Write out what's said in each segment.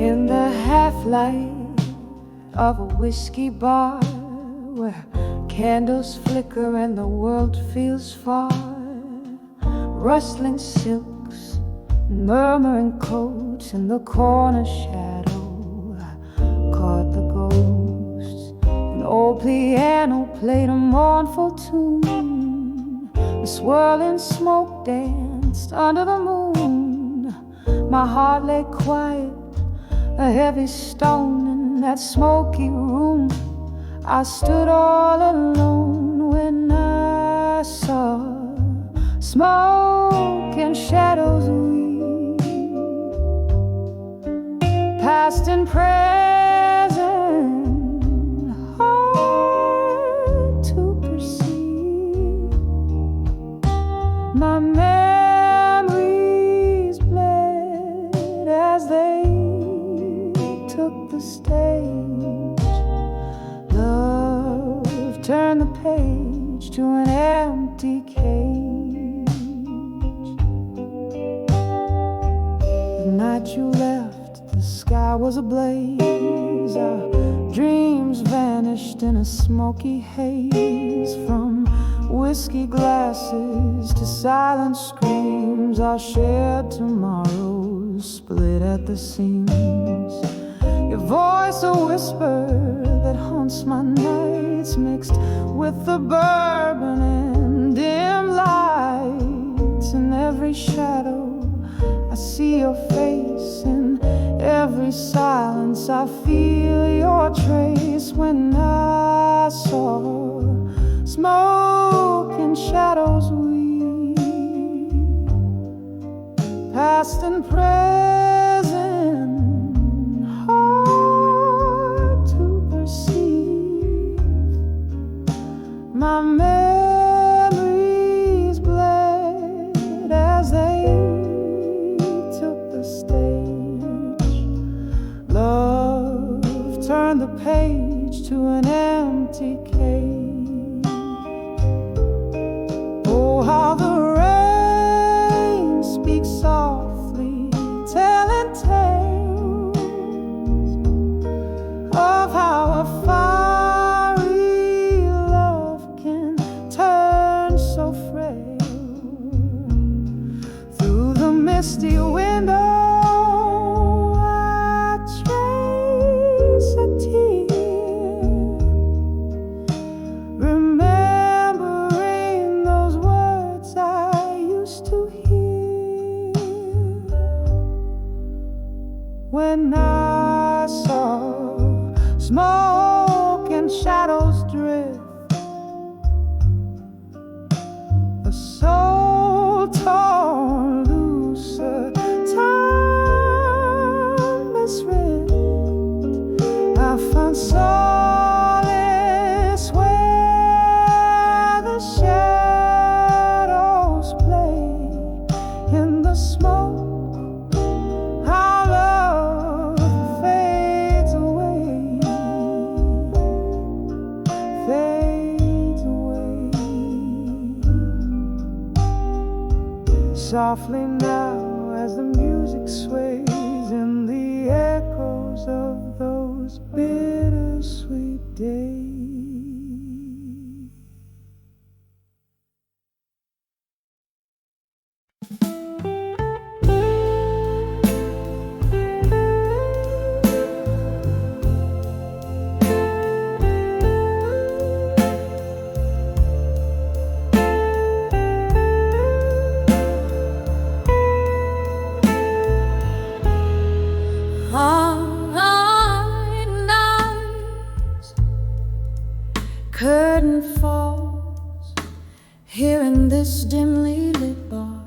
In the half-light of a whiskey bar, where candles flicker and the world feels far, rustling silks, murmuring coats, in the corner shadow caught the ghosts. An old piano played a mournful tune, the swirling smoke danced under the moon. My heart lay quiet, a heavy stone in that smoky room. I stood all alone when I saw smoke and shadows weave, past and present, hard to perceive. My memories bled as they took the stage. Love turned the page to an empty cage. The night you left, the sky was ablaze. Our dreams vanished in a smoky haze. From whiskey glasses to silent screams, our shared tomorrows split at the seams. Your voice a whisper that haunts my nights, mixed with the bourbon and dim lights. In every shadow I see your face, in every silence I feel your trace. When I saw smoke and shadows weave, past and present, hard to perceive. My memories bled as they took the stage. Love turned the page to an empty cage. Oh, how the rain speaks softly, telling tales of how a fiery love can turn so frail. Through the misty window I trace a tear, remembering those words I used to hear. When I saw smoke and shadows drift, a soul torn loose, a timeless rift. I found solace where the shadows play. In the smoke, our love fades away, fades away. Softly now as the music sways in the echoes of those bittersweet days. Curtain falls here in this dimly lit bar,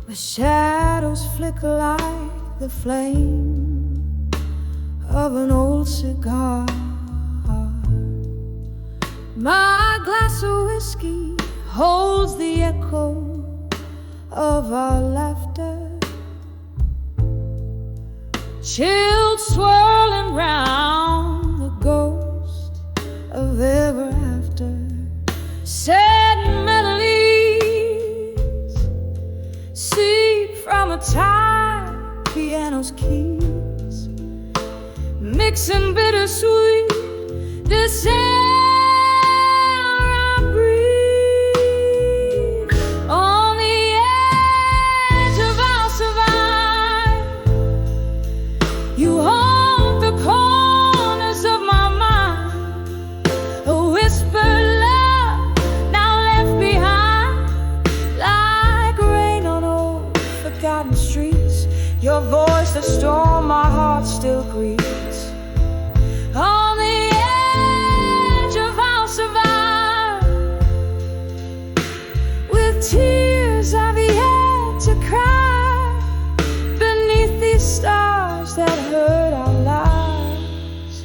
where shadows flicker like the flame of an old cigar. My glass of whiskey holds the echo of our laughter, chilled swirling round the ghost of ever after. Sad melodies seep from a time piano's keys, mixing bittersweet. This air I breathe, on the edge of our survive. You haunt the corners of my mind, a whispered love now left behind, like rain on old forgotten streets. Your voice, the storm my heart still grieves. On the edge of our survive, with tears I've yet to cry, beneath these stars that hurt our lives.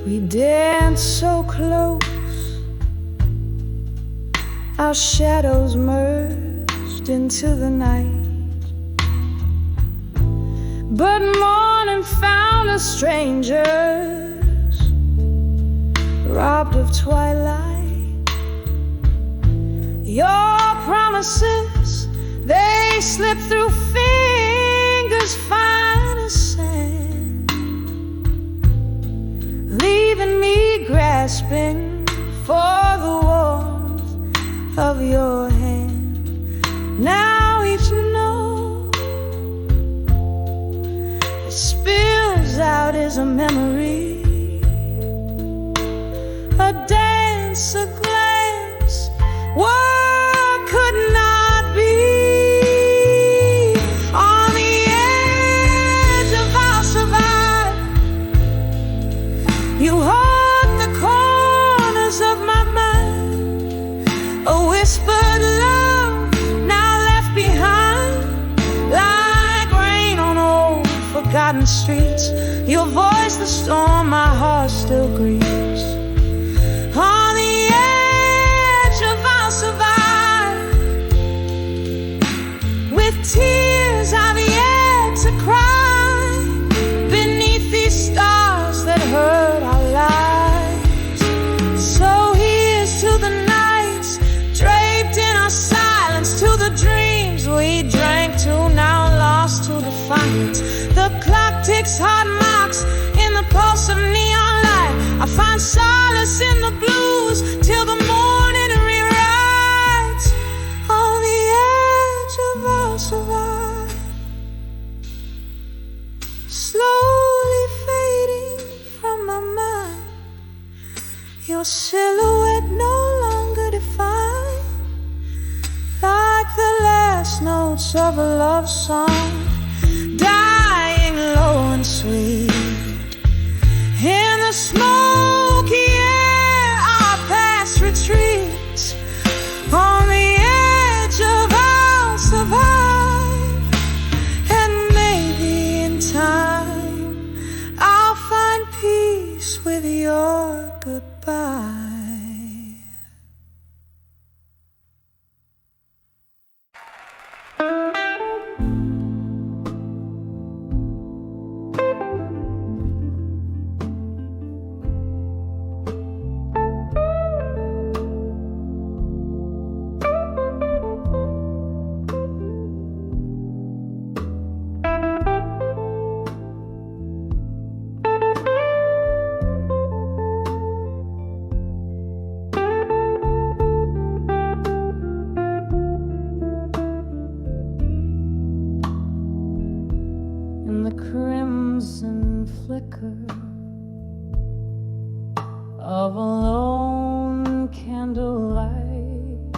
We danced so close, our shadows merged into the night. But morning found us strangers, robbed of twilight. Your promises, they slip through fingers fine as sand, leaving me grasping for the warmth of your hand. Now each note that spills out is a memory, a dance, a glance, what could not be. On the edge of our survive, you haunt the corners of my mind, a whispered love now left behind, like rain on old forgotten streets. Your voice, the storm my heart still grieves. On the edge of our survive, with tears I've yet to cry, beneath these stars that hurt our lives. So here's to the nights draped in our silence, to the dreams we drank to, now lost to defiance. The clock ticks hard marks in the pulse of neon light. I find solace in the blues till the morning rewrites. On the edge of our survive, slowly fading from my mind, your silhouette no longer defined, like the last notes of a love song, dying low and sweet. In the smoky air our past retreats. On the edge of our survive, and maybe in time I'll find peace with your goodbye. Crimson flicker of a lone candlelight,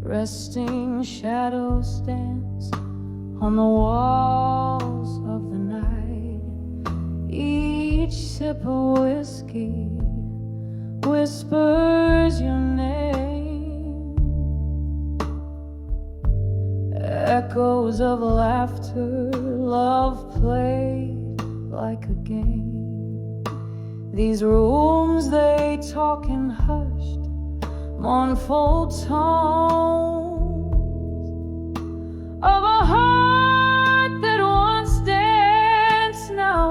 resting shadow stands on the walls of the night. Each sip of whiskey whispers your name, echoes of laughter, love played like a game. These rooms, they talk in hushed, mournful tones,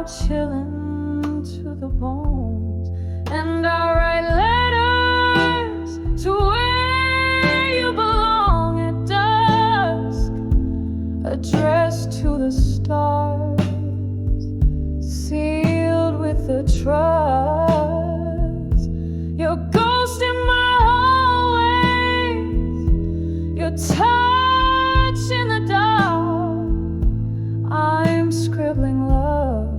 chilling to the bones. And I write letters to where you belong at dusk, addressed to the stars, sealed with the trust. Your ghost in my hallways, your touch in the dark. I'm scribbling love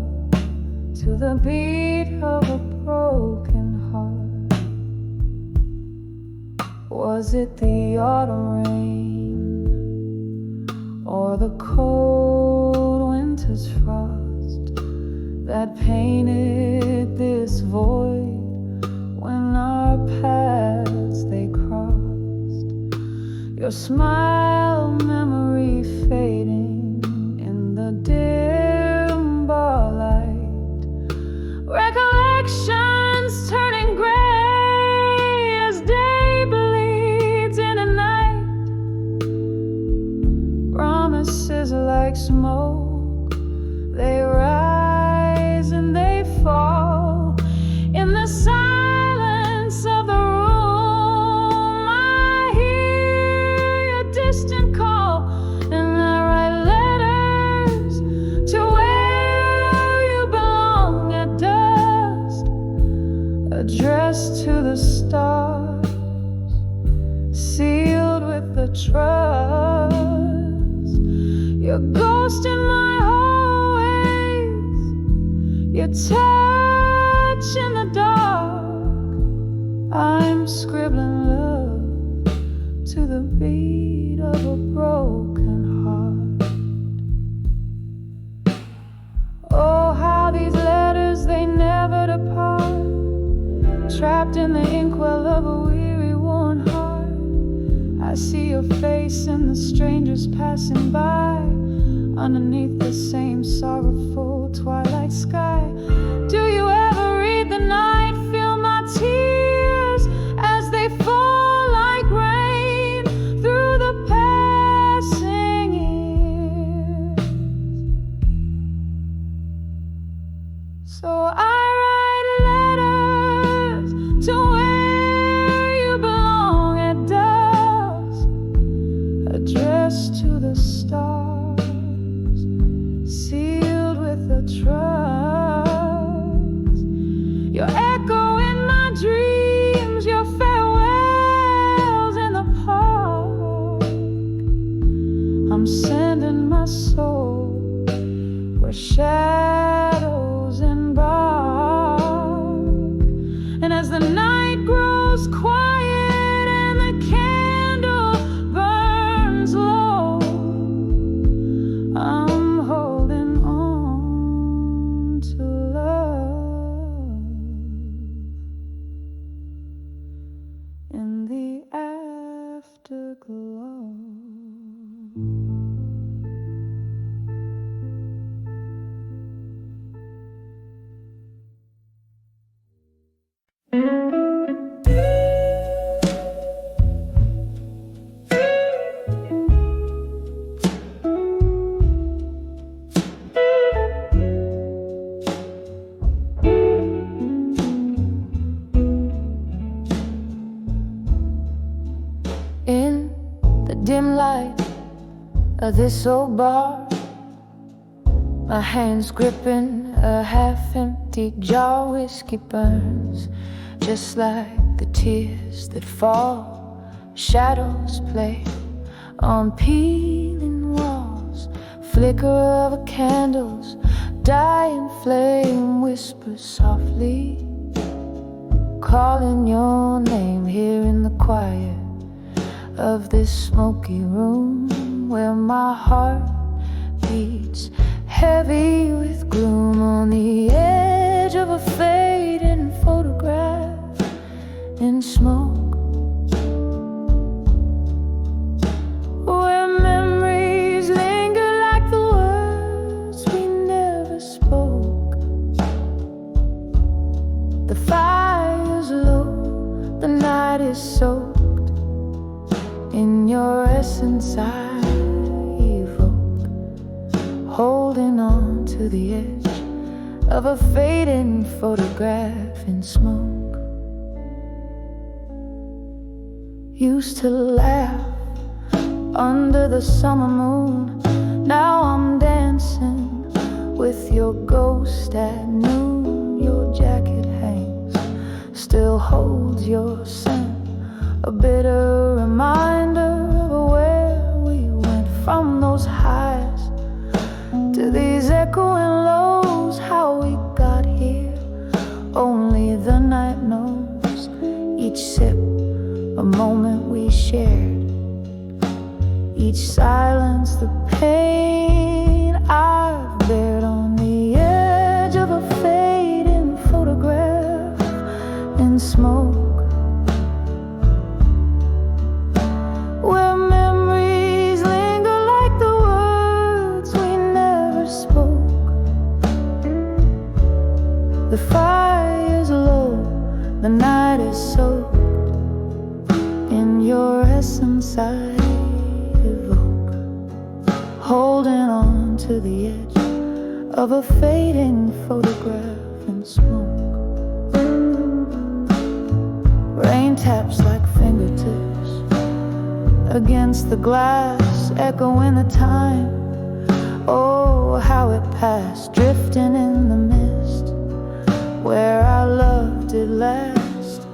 to the beat of a broken heart. Was it the autumn rain or the cold winter's frost that painted this void when our paths they crossed? Your smile, memory fading in the dim bar light, recollections turning gray as day bleeds into night. Promises like smoke, they rise and they fall in the silence of the room. I hear your distant call, and I write letters to where you belong at dusk, addressed to the stars, sealed with the trust. Your ghost in my hallways, your touch in the dark. I'm scribbling love to the beat of a broken heart. Oh, how these letters, they never depart, trapped in the inkwell of a weary, worn heart. I see your face in the strangers passing by, underneath the same sorrowful twilight sky. Do you ever read the night, feel my tears as they fall like rain through the passing years? So I write letters to where you belong at dusk, addressed to the stars, sealed with the trust. Your echo in my dreams, your farewells in the park. I'm sending my soul where shadows embark. And as the night grows quiet and the candle burns low, I'm holding on to love in the afterglow. In the dim light of this old bar, my hands gripping a half-empty jar. Whiskey burns just like the tears that fall. Shadows play on peeling walls. Flicker of a candle's dying flame whispers softly, calling your name here in the quiet of this smoky room, where my heart beats heavy with gloom, on the edge of a fading photograph in smoke, where memories linger like the words we never spoke. The fire's low, the night is soaked in your essence I evoke, holding on to the edge of a fading photograph in smoke. Used to laugh under the summer moon. Now I'm dancing with your ghost at noon. Your jacket hangs, still holds your scent, a bitter reminder of where we went. From those highs to these echoing lows, how we got here, only the night knows. Each sip a moment we shared, each silence the pain I've bared on the edge of a fading photograph in smoke. Where memories linger like the words we never spoke. The fire's low, the night is soaked in your essence I evoke, holding on to the edge of a fading photograph in smoke. Rain taps like fingertips against the glass, echoing the time. Oh, how it passed, drifting in the mist where our love did last.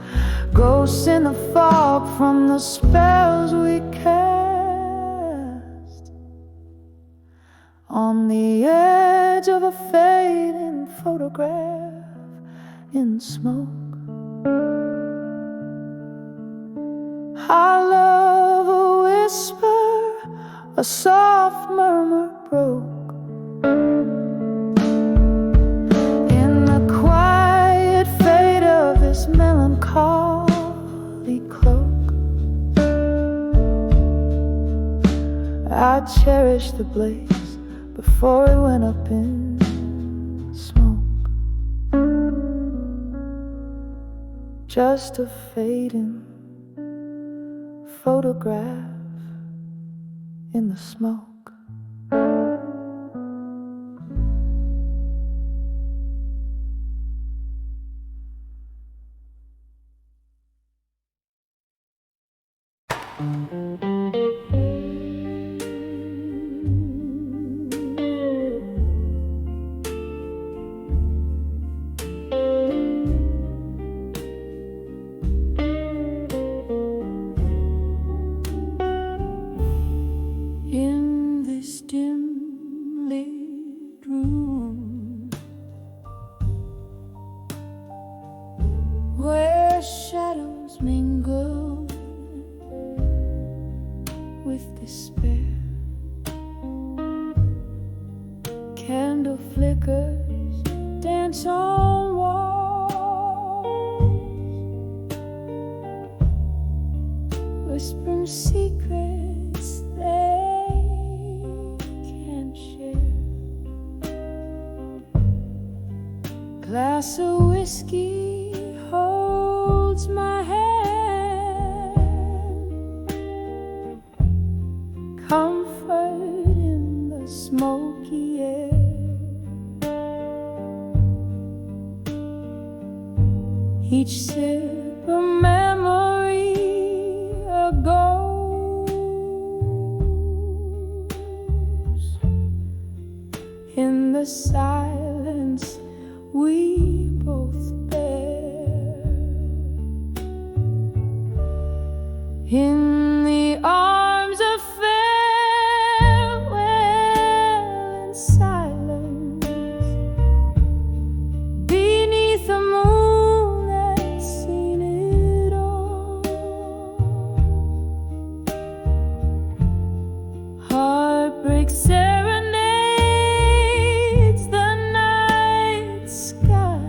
Ghosts in the fog from the spells we cast on the edge of a fading photograph in smoke. Our love a whisper, a soft murmur broke in the quiet fade of this melancholy cloak. I cherish the blaze before it went up in smoke. Just a fading photograph in the smoke. In this dim lit room where shadows mingle with despair, candle flickers dance on walls, whispering secrets they can't share. Glass of whiskey holds my hand, comfort in the smoky air. Each sip a memory, a ghost in the silence we both bear. In the arms of farewell and silence, beneath a moon that's seen it all. Heartbreak serenades the night sky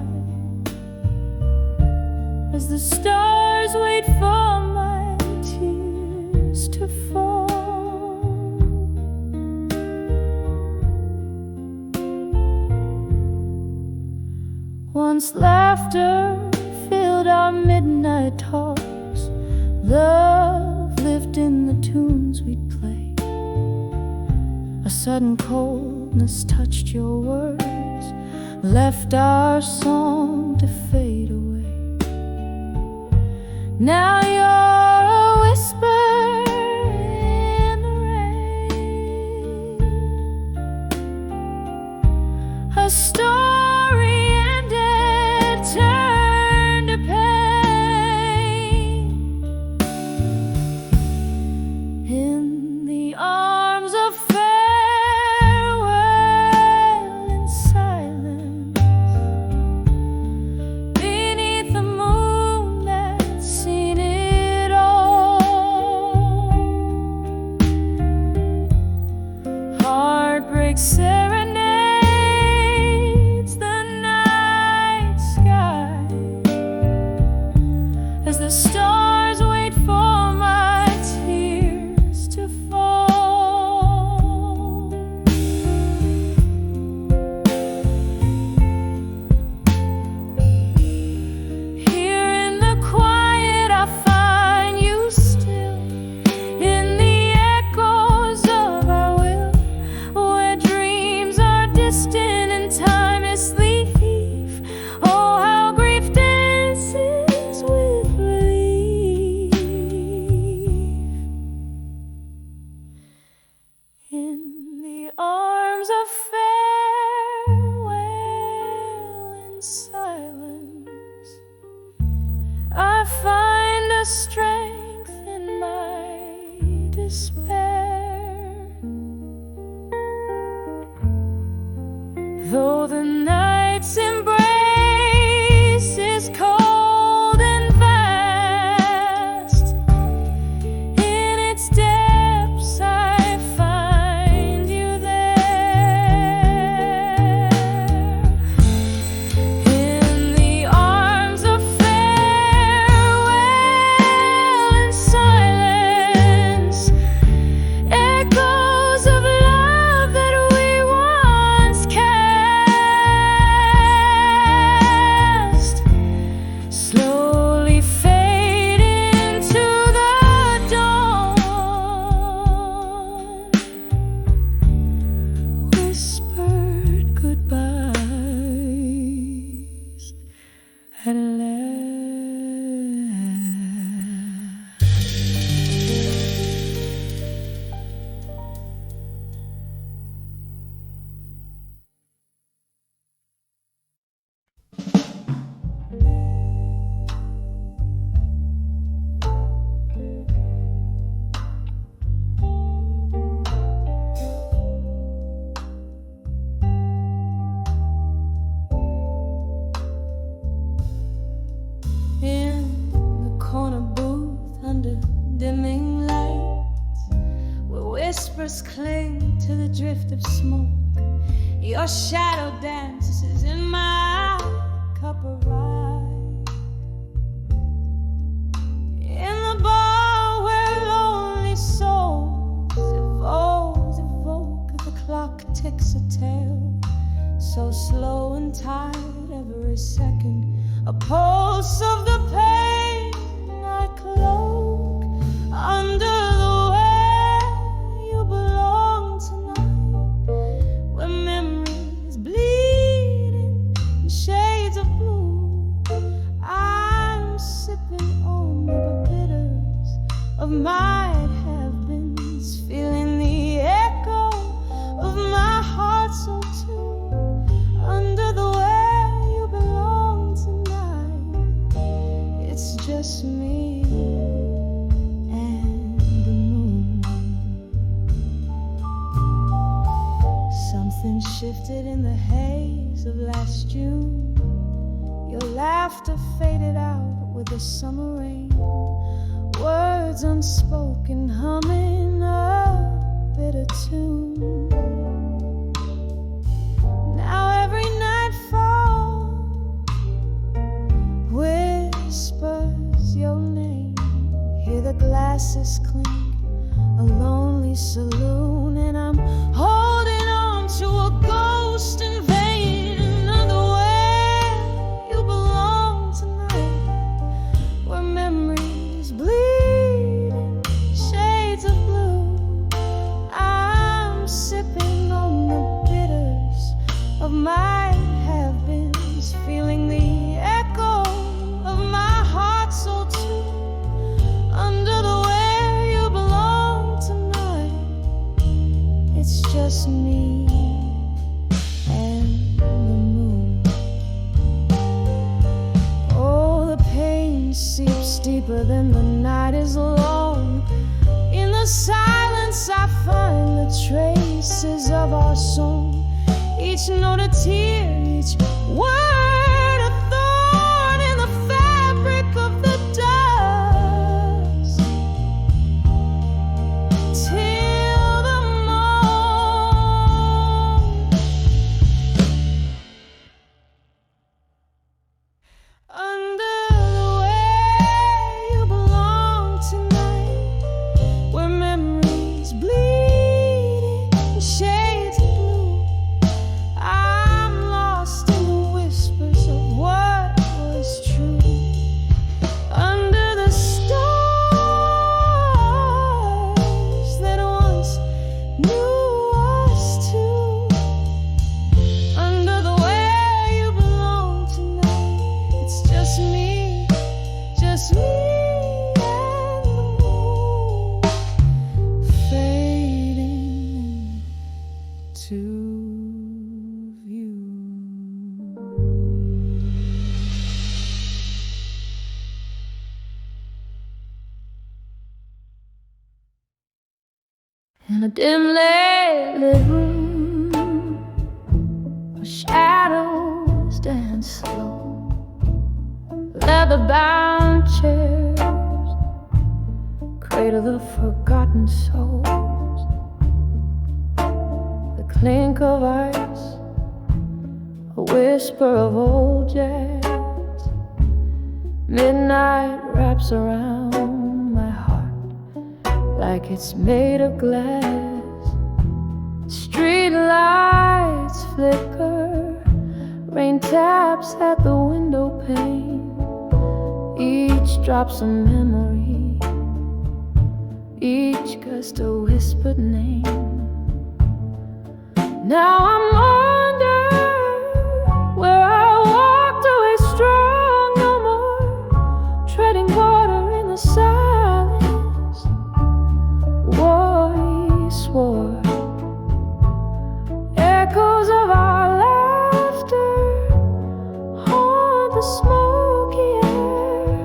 as the stars wait for my tears to fall. Once laughter filled our midnight talks, love lived in the tunes we'd play. A sudden coldness touched your words, left our song to fade away. Now you're a whisper in the rain, a story ended, turned to pain. In the arms of farewell in silence, beneath the moon that's seen it all. Heartbreak serenades the night sky as the stars wait for my tears to fall. Here in the quiet I find you still, in the echoes of our will, where dreams are distant and time is leaf. Oh, how grief dances with relief. In the arms of farewell in silence, I find a strength in my despair. Though the night's embrace is cold and vast, in its depths I find you there. In the arms of farewell in silence, echoes of love that we once cast slowly fade into the dawn. Whispered goodbyes at last. In the corner booth under dimming lights, where whispers cling to the drift of smoke, your shadow dances in my cup of rye. In the bar where lonely souls evoke as the clock ticks a tale, so slow and tired every second, a pulse of the pain I cloak under the way you belong tonight, where memories bleeding in shades of blue. I'm sipping on the bitters of my have-beens, feeling the echo of my heart so true, under the way you belong tonight. It's just me and the moon. Something shifted in the haze of last June. Your laughter faded out with the summer rain, words unspoken humming a bitter tune. Now every nightfall whispers your name. Hear the glasses clink, a lonely saloon, and I'm holding on to a ghost in vain. Another way you belong tonight, where memories bleed in shades of blue. I'm sipping on the bitters of my have silence I find the traces of our song. Each note a tear, each word a thorn in the fabric of the dust. Till the morn. Under the way you belong tonight, where memories bleed in shades of blue, I'm lost in the whispers of what was true. Under the stars that once knew us too, under the way you belong tonight, it's just me and the moon fading to view. In a dimly lit room, where shadows dance slow, leather-bound chairs cradle the forgotten souls. The clink of ice, a whisper of old jazz. Midnight wraps around my heart like it's made of glass. Street lights flicker, rain taps at the window pane. Each drop's a memory, each gust a whispered name. Now I'm under where I walked away strong no more, treading water in the silence. War we swore, echoes of our laughter haunt the smoky air.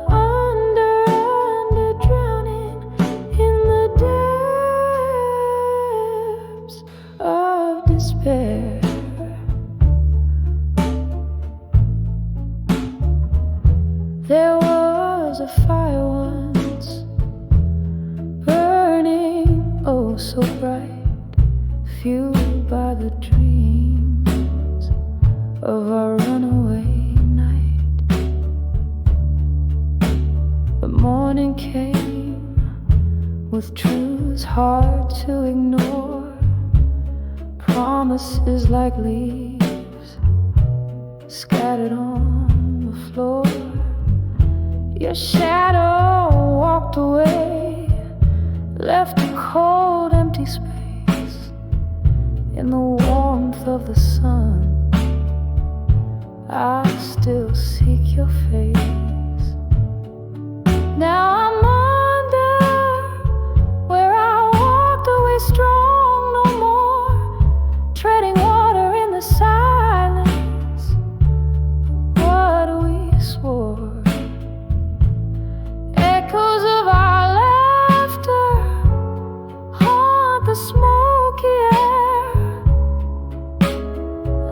Under, drowning in the depths of despair. There was a fire once, burning oh so bright, fueled by the dreams of our runaway night. The morning came with truths hard to ignore, promises like leaves scattered on the floor. Your shadow walked away, left a cold empty space. In the warmth of the sun, I still seek your face. Now I'm under where I walked away strong no more, treading water in the silence. What we swore, echoes of our laughter haunt the smoky air.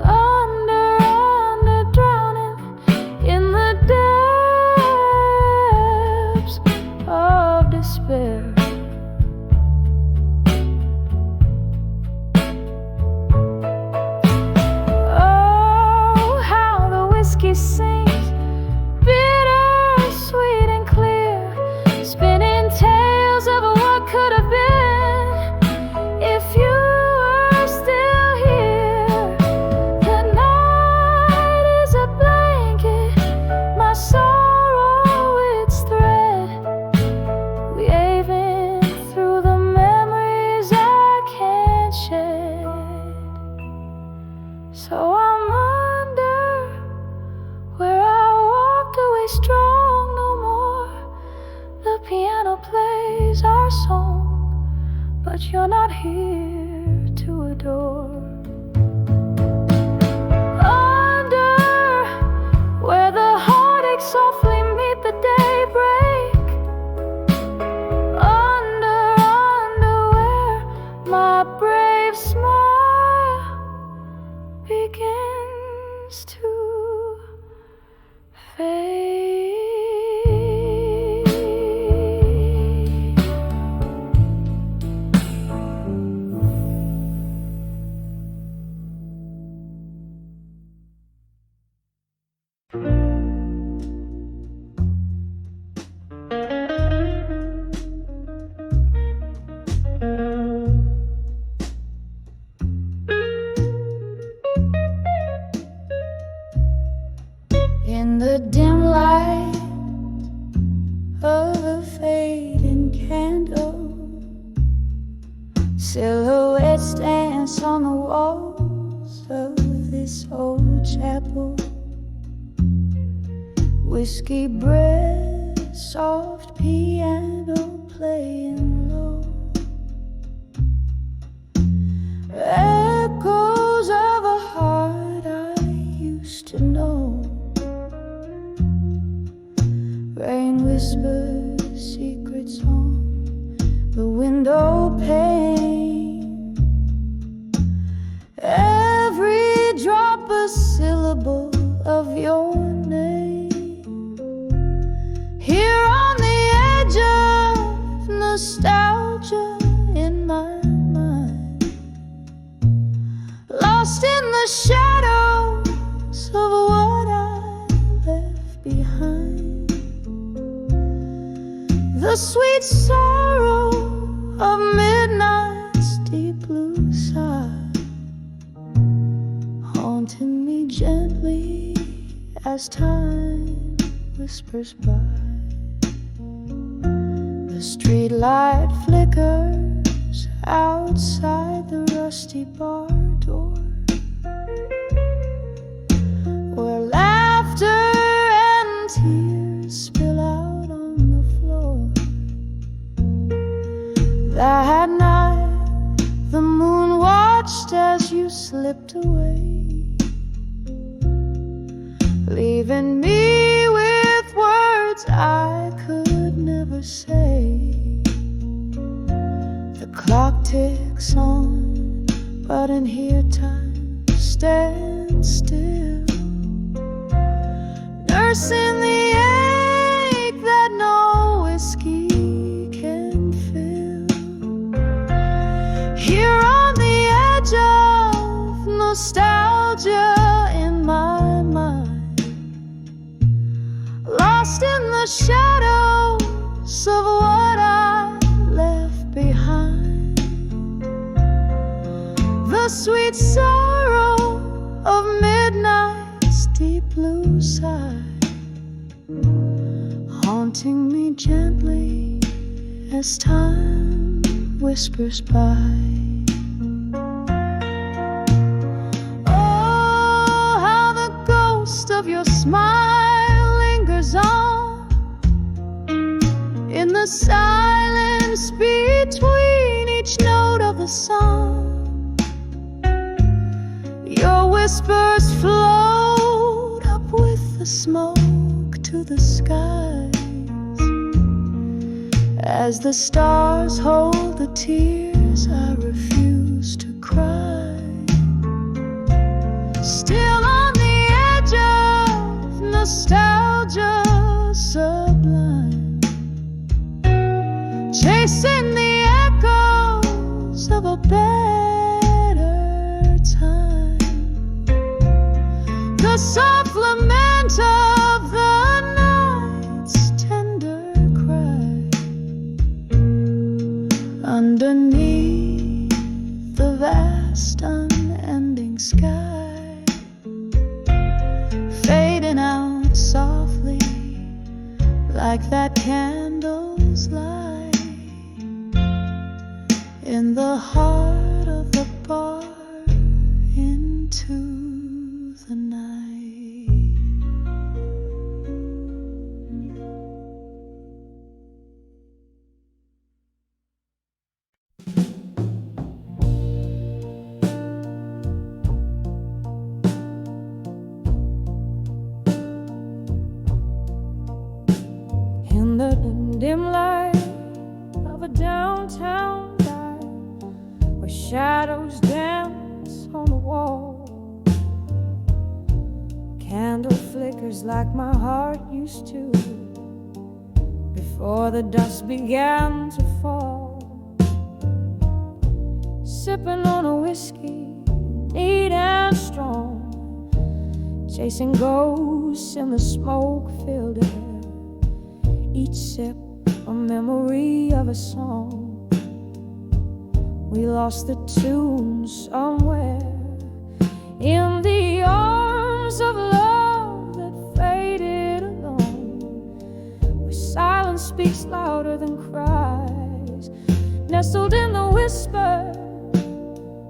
Under, drowning in the depths of despair. Oh, how the whiskey sings, bitter, sweet and clear, spinning tales of what could have been if you were still here. The night is a blanket, my sorrow its thread, weaving through the memories I can't shed. So I'm under where I walked away strong no more. The piano plays our song, but you're not here to adore. Under where the heartache softly meet the daybreak, a fading candle. Silhouettes dance on the walls of this old chapel. Whiskey breath, soft piano playing low. Echoes of a heart I used to know. Rain whispers secrets on the window pane. Every drop a syllable of your name. Here on the edge of nostalgia in my mind, lost in the shadows of what I left behind. The sweet sorrow of midnight's deep blue sigh, haunting me gently as time whispers by. The street light flickers outside the rusty bar door, where laughter and tears spill out on the floor. That night the moon watched as you slipped away, leaving me with words I could never say. The clock ticks on, but in here time stands still, nursing the ache that no whiskey can fill. Here on the edge of nostalgia in my mind, lost in the shadows of what I left behind. The sweet sorrow of midnight's deep blue sigh, haunting me gently as time whispers by. Oh, how the ghost of your smile lingers on in the silence between each note of the song. Your whispers float up with the smoke to the skies, as the stars hold the tears I refuse to cry. Still on the edge of nostalgia sublime, chasing the echoes of a better time. The soft lament of the night's tender cry, underneath the vast unending sky, fading out softly like that candle's light in the heart of the bar into the night. In the dim light of a downtown night, where shadows dance on the wall, candle flickers like my heart used to before the dust began to fall. Sipping on a whiskey, neat and strong, chasing ghosts in the smoke-filled air. Each sip a memory of a song. We lost the tune somewhere in the arms of love that faded alone, where silence speaks louder than cries, nestled in the whisper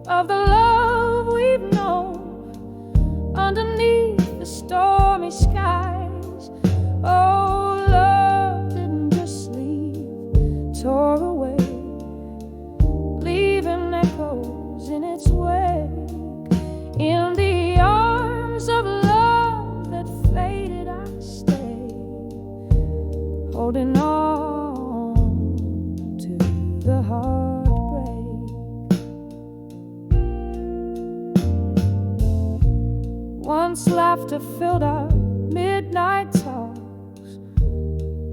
of the love we've known underneath the stormy skies. Oh, love didn't just leave, tore away, leaving echoes in its wake. In the arms of love that faded, I stay, holding on to the heartbreak. Once laughter filled our midnight talks,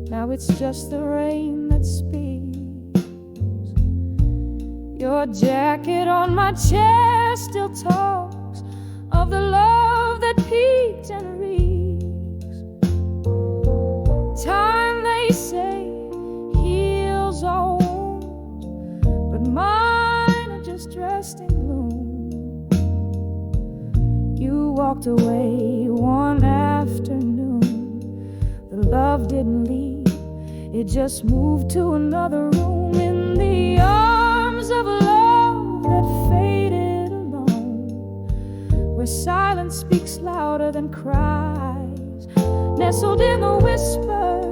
now it's just the rain that speaks. Your jacket on my chest still talks of the love that peaked and reeks. Time, they say, heals all wounds, but mine are just dressed in gloom. You walked away one afternoon. The love didn't leave, it just moved to another room. In the arms of love that faded alone, where silence speaks louder than cries, nestled in the whispers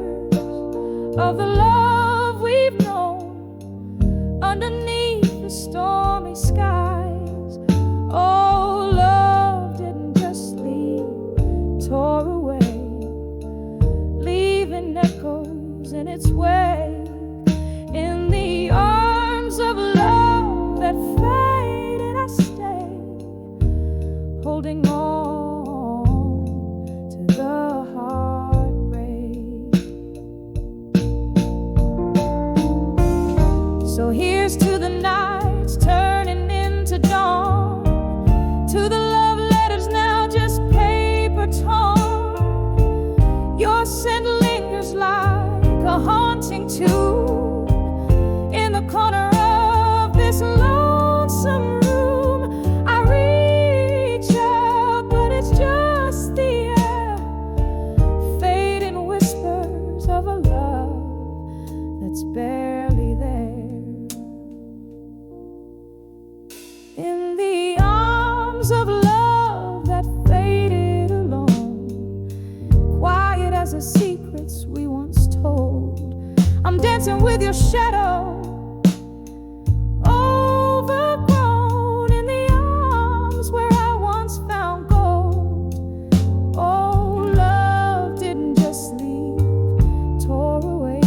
of the love we've known underneath the stormy skies. Oh, love didn't just leave, tore away, leaving echoes in its wake. In the arms of love that faded, I stay, holding on to the heartbreak. So here's to the nights turning into dawn, to the love letters now just paper torn. Your scent lingers like a haunting tune in the corner of this lonesome room. I reach out, but it's just the air, fading whispers of a love that's barely there. In the arms of love that faded alone, quiet as the secrets we once told, I'm dancing with your shadow, overgrown in the arms where I once found gold. Oh, love didn't just leave, tore away,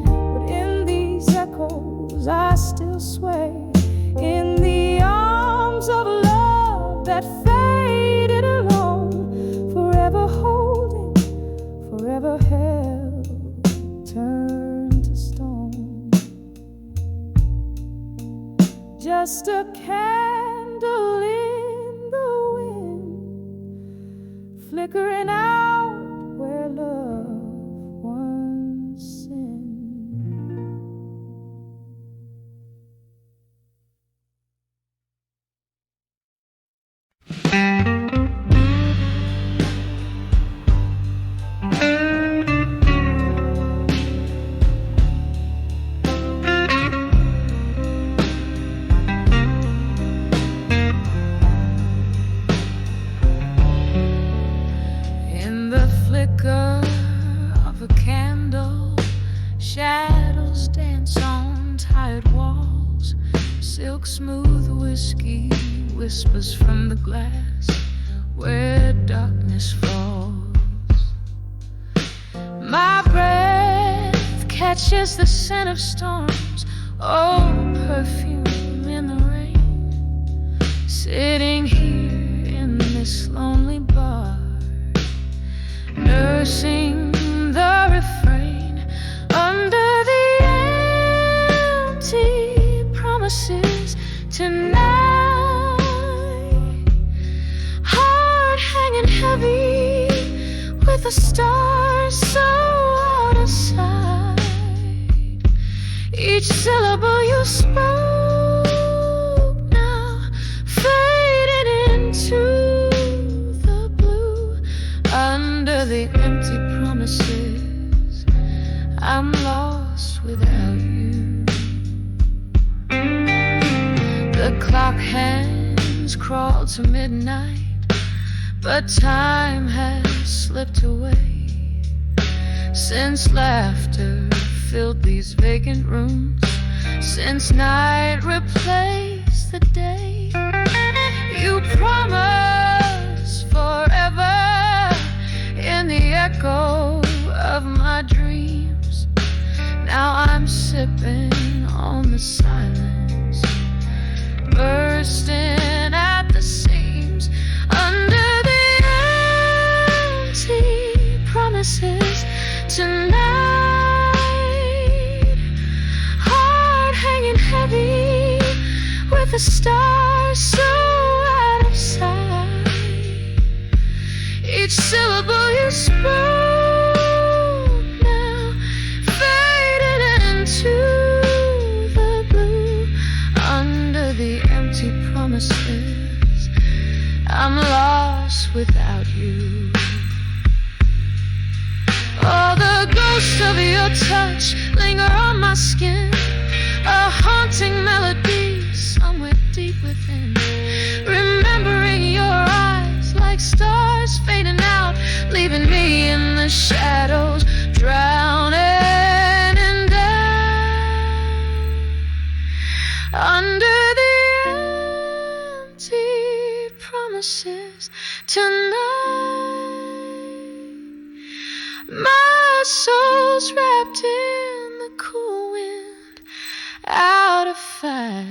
but in these echoes I still sway. In the arms of love that faded alone, forever holding, forever held, turned to stone. Just a candle in the wind, flickering out where love once sinned. In the flicker of a candle, shadows dance on tired walls. Silk smooth whiskey whispers from the glass where darkness falls. My breath catches the scent of storms, oh, perfume in the rain. Sitting here in this lonely bar, nursing the refrain under the empty promises tonight. Heart hanging heavy with the stars so out of sight. Each syllable you spoke now faded into the blue. Under the empty promises, I'm lost without you. The clock hands crawl to midnight, but time has slipped away since laughter filled these vacant rooms, since night replaced the day. You promised forever in the echo of my dreams. Now I'm sipping on the silence, bursting at the seams under the empty promises tonight. Heart hanging heavy with the stars so out of sight. Each syllable you spoke now faded into the blue. Under the empty promises, I'm lost without you. Oh, the ghost of your touch linger on my skin, a haunting melody somewhere deep within. Remembering your eyes like stars fading out, leaving me in the shadows, drowning in doubt. Under the empty promises tonight, my soul's wrapped in the cool wind, out of fight.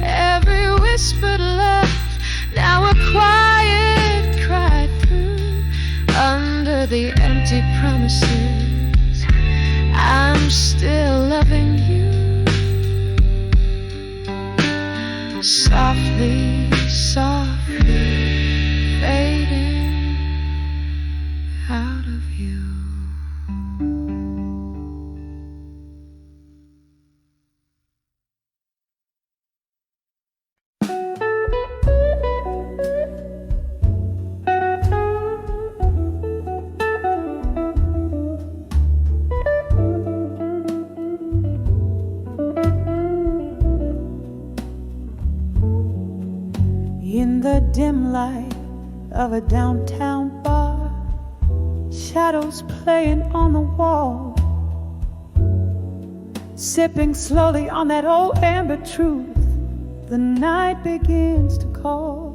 Every whispered love, now a quiet cry through. Under the empty promises, I'm still loving you. Softly, softly fading out of you. In the dim light of a downtown bar, shadows playing on the wall, sipping slowly on that old amber truth, the night begins to call.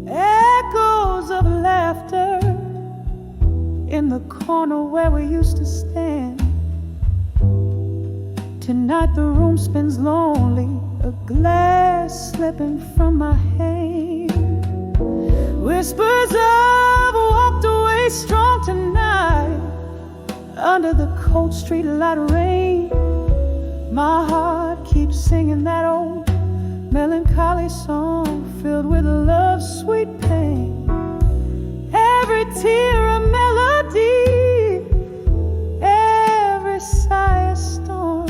Echoes of laughter in the corner where we used to stand. Tonight the room spins lonely, a glass slipping from my hand. Whispers of walked away strong tonight. Under the cold street light rain, my heart keeps singing that old melancholy song filled with love's sweet pain. Every tear a melody, every sigh a storm.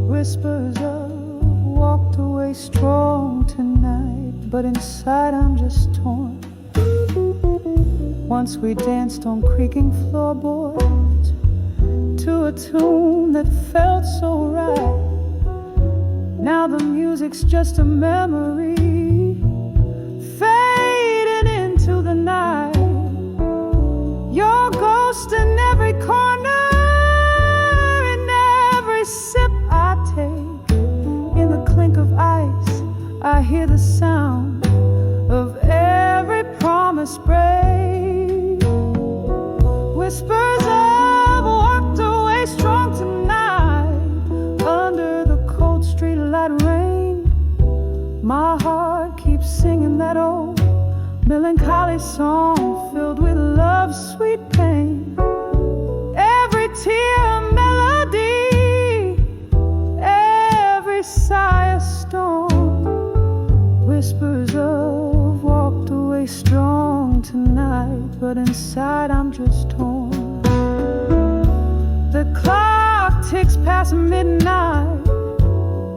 Whispers of walked away strong tonight, but inside I'm just torn. Once we danced on creaking floorboards to a tune that felt so right. Now the music's just a memory fading into the night. Your ghost in every corner, in every sip I take. In the clink of ice, I hear the sound of every promise break. Whispers of walked away strong tonight. Under the cold street light rain, my heart keeps singing that old melancholy song filled with love's sweet pain. Every tear a melody, every sigh a storm. Whispers of walked away strong tonight, but inside I'm just torn. The clock ticks past midnight,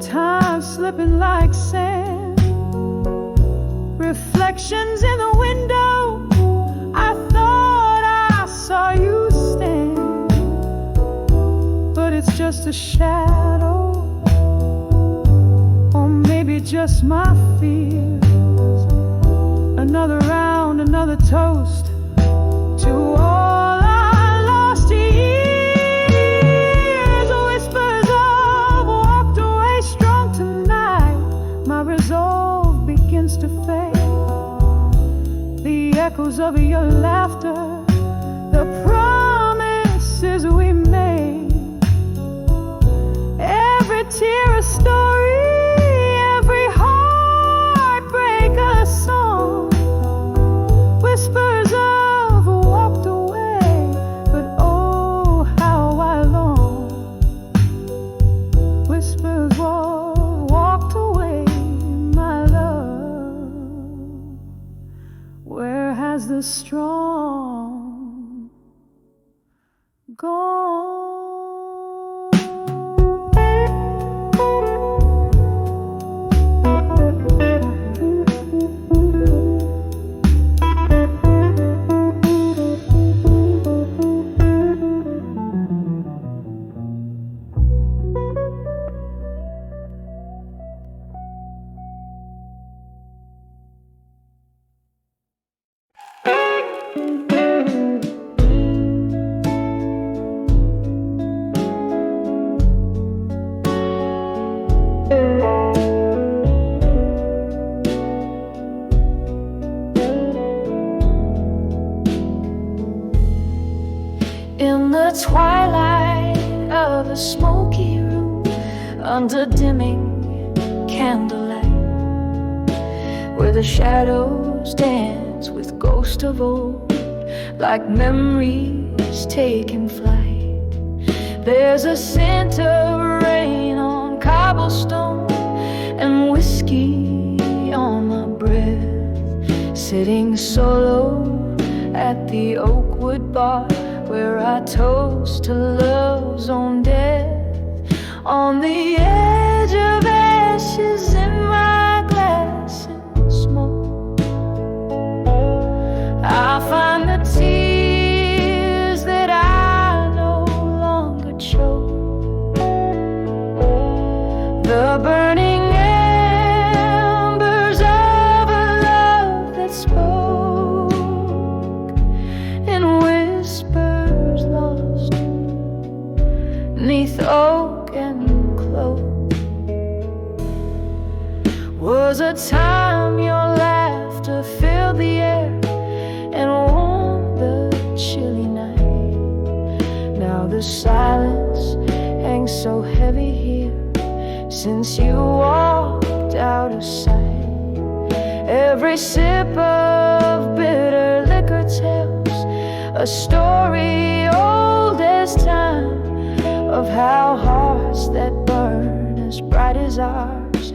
time slipping like sand. Reflections in the window, I thought just a shadow, or maybe just my fears. Another round, another toast to all I lost years. Whispers of walked away strong tonight. My resolve begins to fade. The echoes of your laughter, the promises we made, every tear a story, every heartbreak a song. Whispers of walked away, but oh how I long. Whispers walked away, my love. Where has the strong gone? In the twilight of a smoky room, under dimming candlelight, where the shadows dance with ghosts of old, like memories taking flight. There's a scent of rain on cobblestone and whiskey on my breath, sitting solo at the Oakwood bar, where I toast to love's own death. On the edge of ashes in my glass and smoke, I find the tears that I no longer choke, the burning embers of a love that spoke in whispers lost 'neath oak and cloak. Was a time your laughter filled the air and warmed the chilly night. Now the silence hangs so heavy here since you walked out of sight. Every sip of bitter liquor tells a story old as time, of how hearts that burn as bright as ours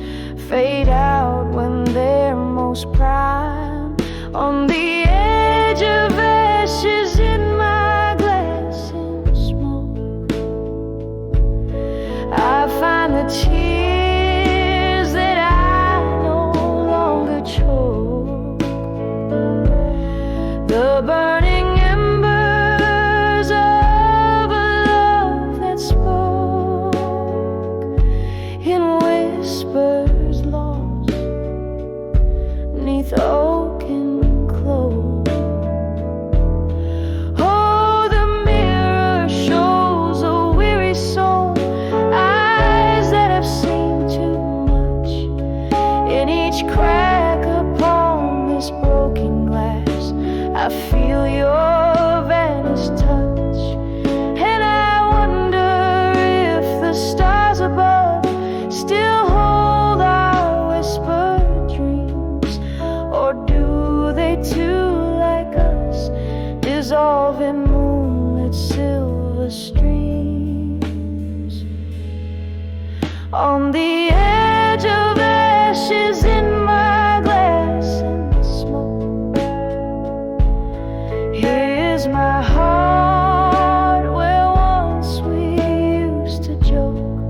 fade out when they're most prime. On the edge of ashes in my glass and smoke, I find the tears that I no longer choke, the burning embers of a love that spoke in whispers lost 'neath oak and cloak. Oh, the mirror shows a weary soul, eyes that have seen too much. In each crack upon this broken glass, I feel your vanished touch, and I wonder if the stars above still hold our whispered dreams, or do they too, like us, dissolve in moonlit silver streams? On the edge of ashes in my glass and smoke, here's my heart where once we used to joke,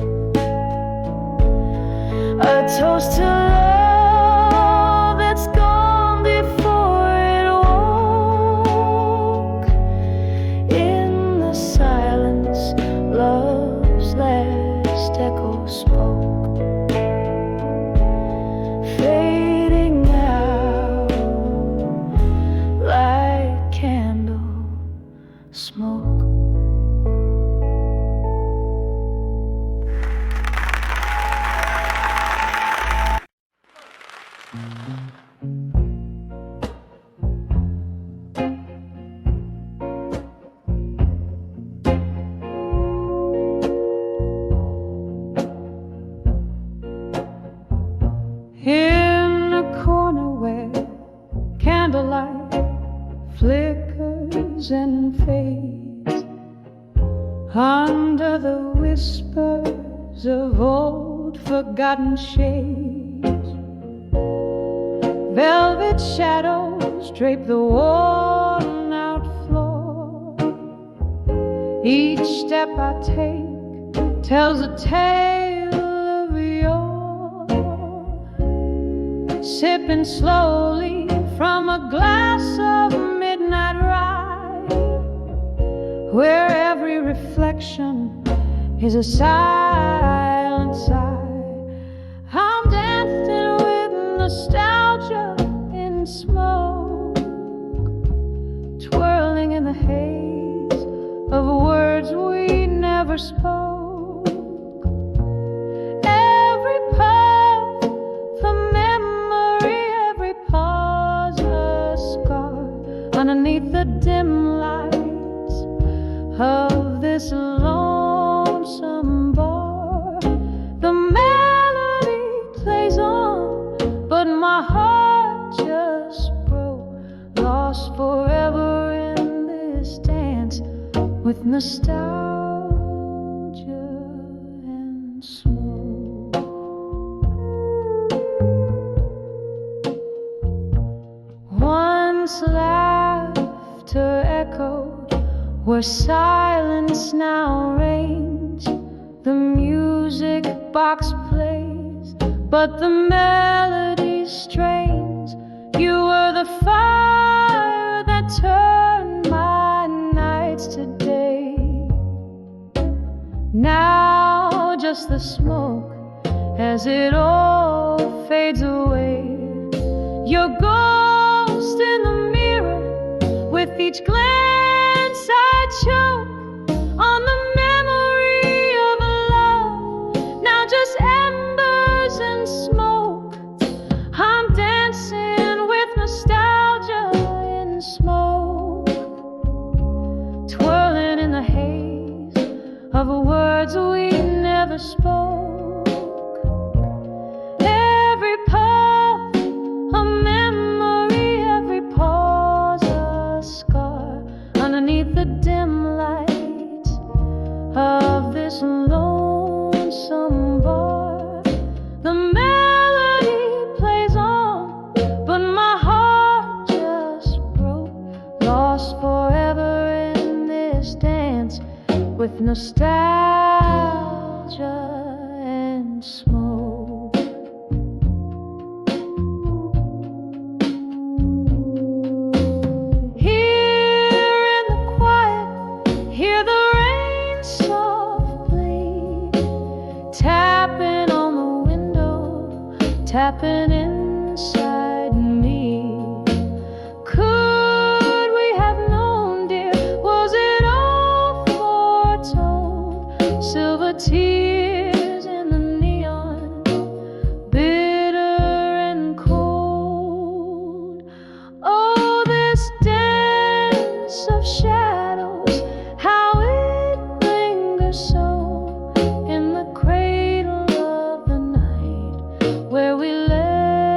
a toast to love that's gone before it woke. In the silence, love's last smoke. In a corner where candlelight flickers and fades, under the whispers of old forgotten shades, velvet shadows drape the worn out floor. Each step I take tells a tale of yore. Sipping slowly from a glass of midnight rye, where every reflection is a silent sigh. I'm dancing with nostalgia in smoke, twirling in the haze of words we never spoke. Every puff a memory, every pause a scar underneath the dim lights of this lonesome bar. The melody plays on, but my heart just broke, lost forever in this dance with nostalgia and smoke. Once laughter echoed where silence now reigns. The music box plays, but the melody strains. You were the fire that turned my nights to day. Now just the smoke as it all fades away. Your ghost in the mirror, with each glance I choke on the memory of a love, now just embers and smoke. I'm dancing with nostalgia in smoke, twirling in the haze of words we never spoke. Every puff a memory, every pause a scar underneath the dim light of this lonesome bar. The melody plays on, but my heart just broke, lost forever in this dance with nostalgia and smoke. Here in the quiet, hear the rain softly tapping on the window, tapping inside me. Could we have known, dear? Was it all foretold? Silver tears in the neon, bitter and cold. Oh, this dance of shadows, how it lingers so in the cradle of the night where we lay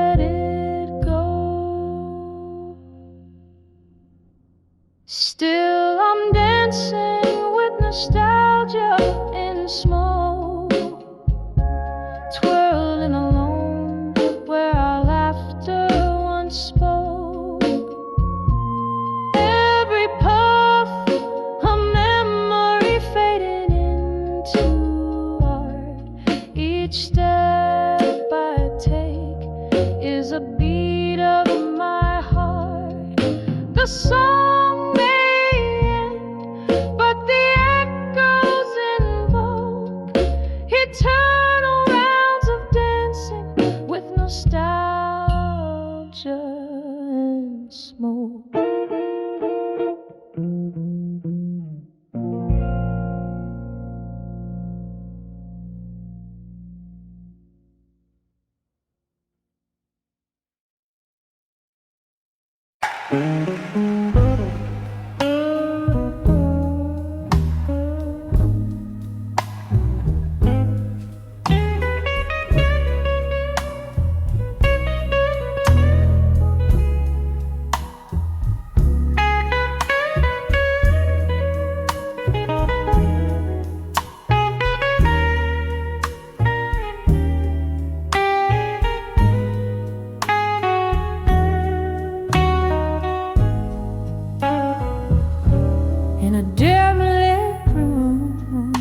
in a dim lit room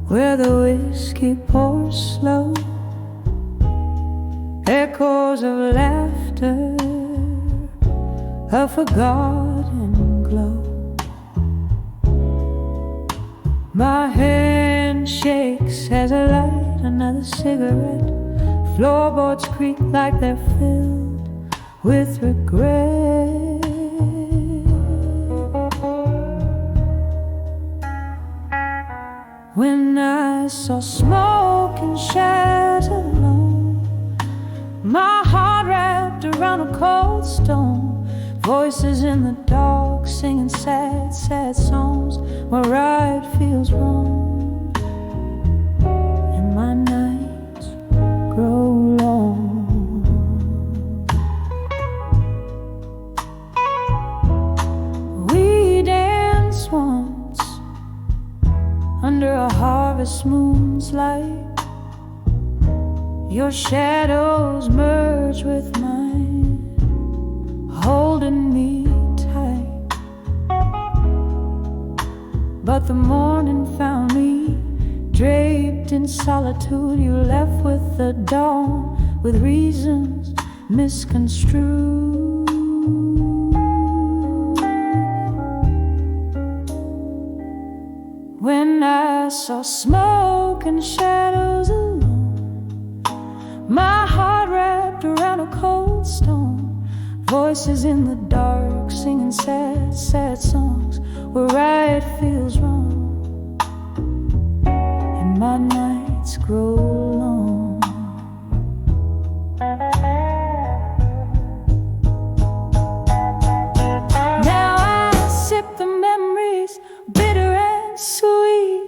where the whiskey pours slow, echoes of laughter, a forgotten glow. My hand shakes as I light another cigarette. Floorboards creak like they're filled with regret. When I saw smoke and shadows alone, my heart wrapped around a cold stone. Voices in the dark singing sad, sad songs where right feels wrong, and my nights grow long. We danced once under a harvest moon's light. Your shadows merged with mine, holding me tight. But the morning found me draped in solitude. You left with the dawn, with reasons misconstrued. When I saw smoke and shadows alone, my heart wrapped around a cold stone. Voices in the dark singing sad, sad songs where right feels wrong, and my nights grow long. Now I sip the memories, bitter and sweet.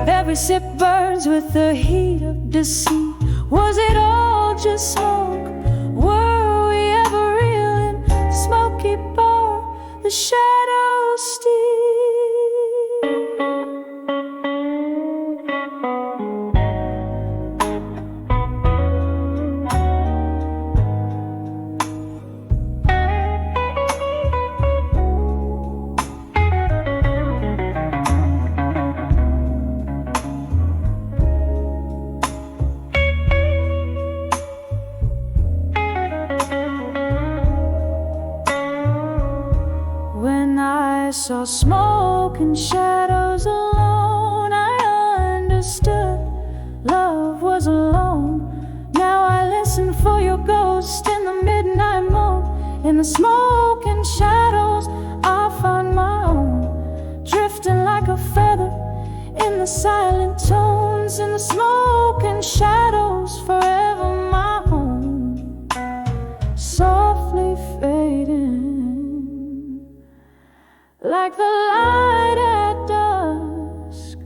Every sip burns with the heat of deceit. Was it all just smoke? Were we ever real in smoky bar, the shadows steal? I saw smoke and shadows alone. I understood love was alone. Now I listen for your ghost in the midnight moon. In the smoke and shadows I find my own, drifting like a feather in the silent tones. In the smoke and shadows forever my home, softly fading like the light at dusk,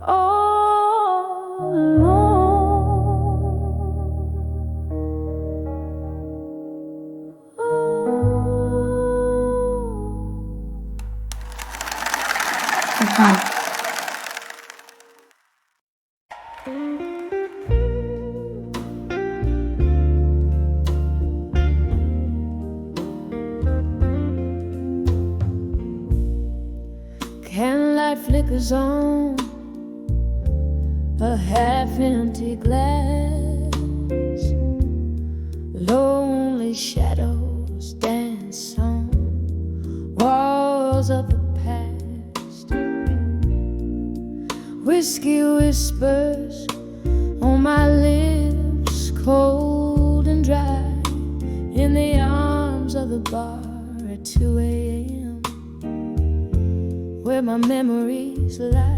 all alone. Candlelight flickers on a half-empty glass. Lonely shadows dance on walls of the past. Whiskey whispers on my lips, cold and dry, in the arms of the bar at 2 a.m. where my memories lie.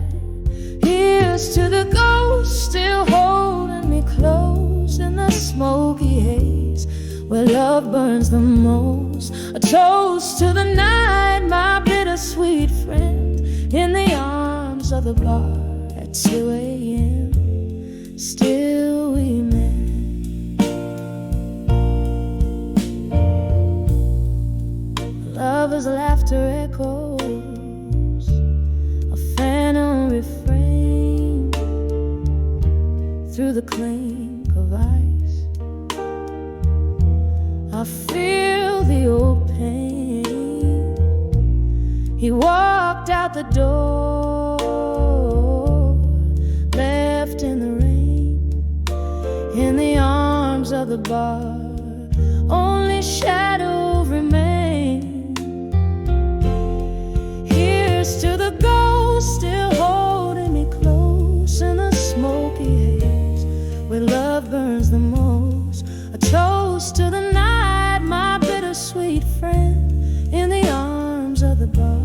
Here's to the ghost still holding me close in the smoky haze where love burns the most. A toast to the night, my bittersweet friend, in the arms of the bar at 2 a.m. Still we met. Lover's laughter echoes a phantom refrain through the clink of ice. I feel the old pain. He walked out the door, left in the rain, in the arms of the bar. Only shadow remained. Here's to the ghost still holding me close in the smoky haze where love burns the most. A toast to the night, my bittersweet friend, in the arms of the bar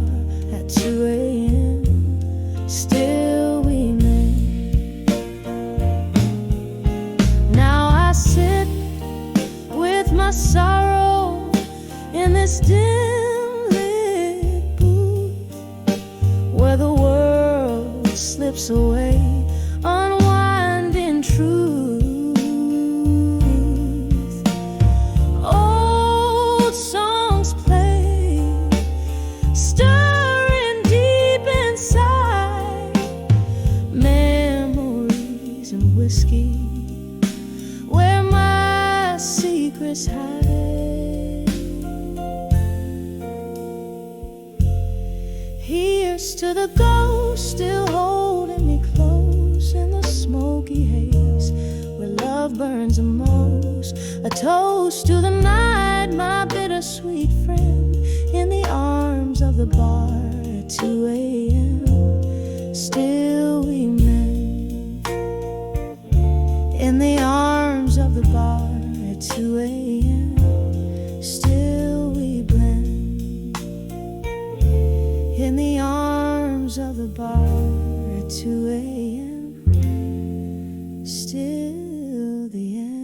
at 2 a.m. Still we mend. Now I sit with my sorrow in this dim lit booth where the world slips away, unwinding truth. Old songs play, stirring deep inside, memories and whiskey where my secrets hide. Here's to the ghost still holding me close in the smoky haze where love burns the most. A toast to the night, my bittersweet friend, in the arms of the bar at 2 a.m. Still we mend. In the arms of the bar at 2 a.m. Still we blend. In the arms of the bar at 2 a.m. Still the end.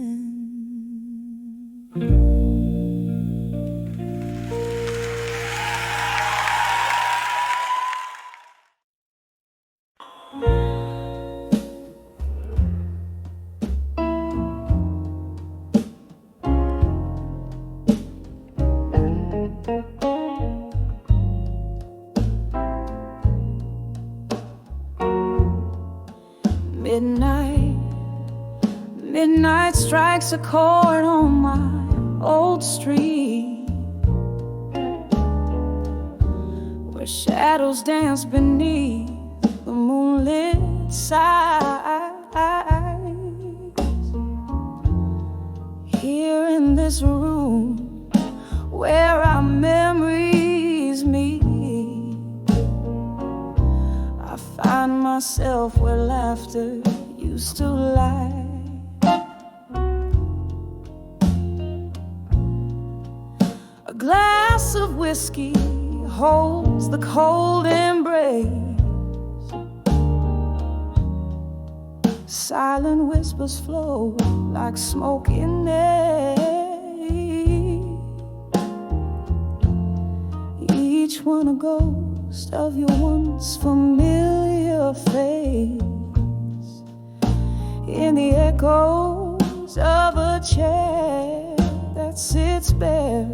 Midnight strikes a chord on my old street where shadows dance beneath the moonlit skies. Here in this room where our memories meet, I find myself where laughter used to lie. A glass of whiskey holds the cold embrace. Silent whispers flow like smoky night. Each one a ghost of your once familiar face, in the echoes of a chair that sits bare.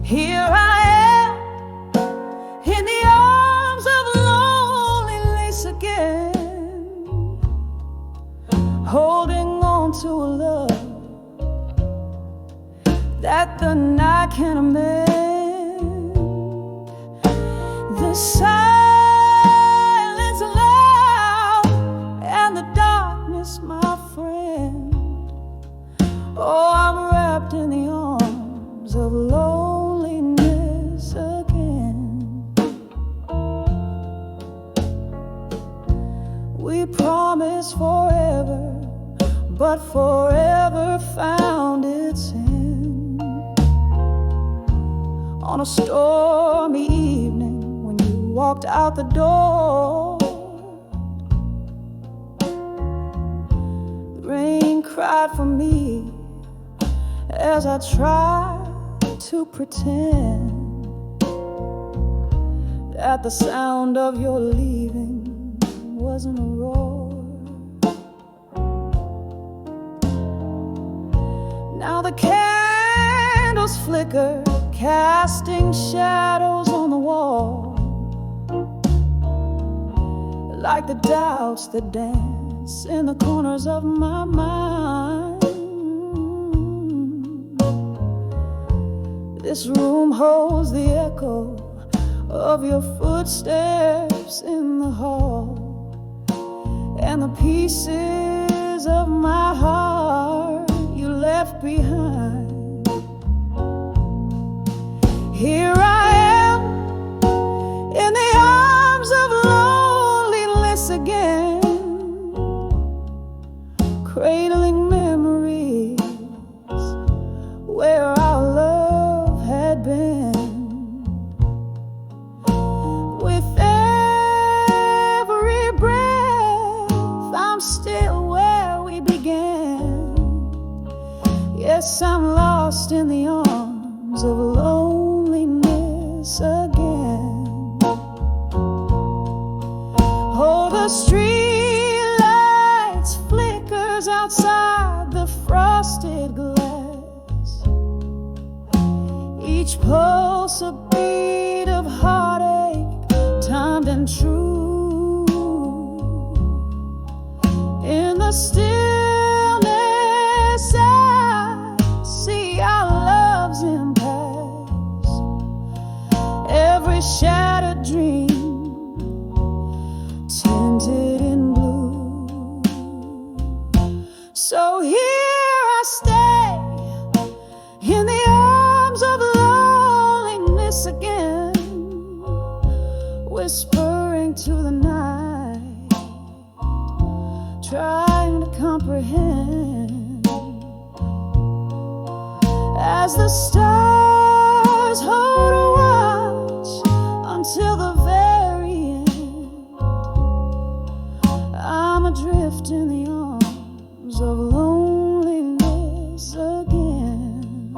Here I am in the arms of loneliness again, holding on to a love that the night can amend. The silence loud and the darkness, my friend. Oh, I'm wrapped in the arms of loneliness again. We promised forever, but forever found its end. On a stormy evening when you walked out the door, the rain cried for me as I tried to pretend that the sound of your leaving wasn't a roar. Now the candles flicker, casting shadows on the wall, like the doubts that dance in the corners of my mind. This room holds the echo of your footsteps in the hall, and the pieces of my heart you left behind. Here I am in the arms of loneliness again, cradling memories where our love had been. With every breath, I'm still where we began. Yes, I'm lost in the arms of loneliness again. Oh, the street lights flickers outside the frosted glass, each pulse a beat of heartache, timed and true. In the stillness I see our love's impasse, every shattered dream tinted in blue. So here I stay in the arms of loneliness again, whispering to the night, trying to comprehend, as the stars hold a watch until the very end. I'm adrift in the arms of loneliness again,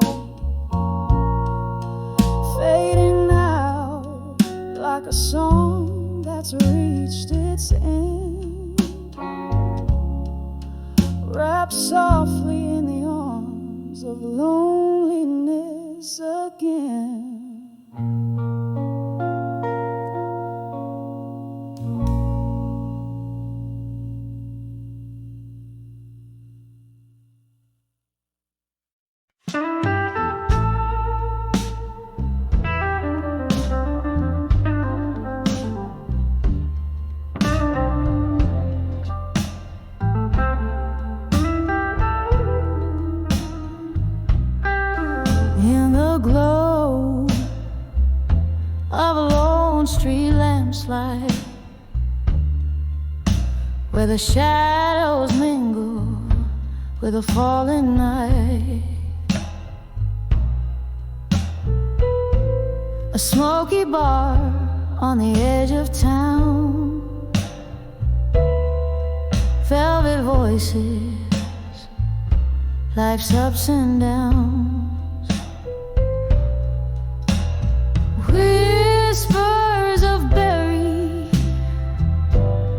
fading out like a song that's reached its end, wrapped softly in the arms of loneliness again. In the glow of a lone street lamplight, where the shadows mingle with the falling night, a smoky bar on the edge of town, velvet voices, life's ups and downs, whispers of buried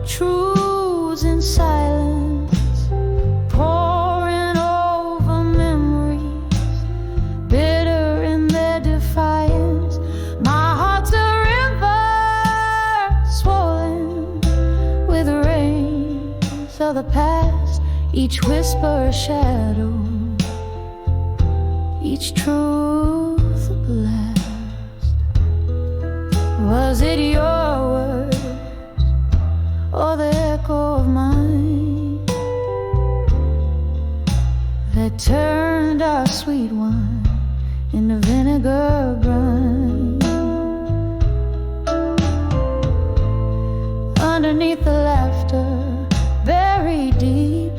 truths in silence, pouring over memories, bitter in their defiance. My heart's a river swollen with rains of the past, each whisper a shadow, each truth a blast. Was it your words or the echo of mine that turned our sweet wine into vinegar brine? Underneath the laughter, buried deep,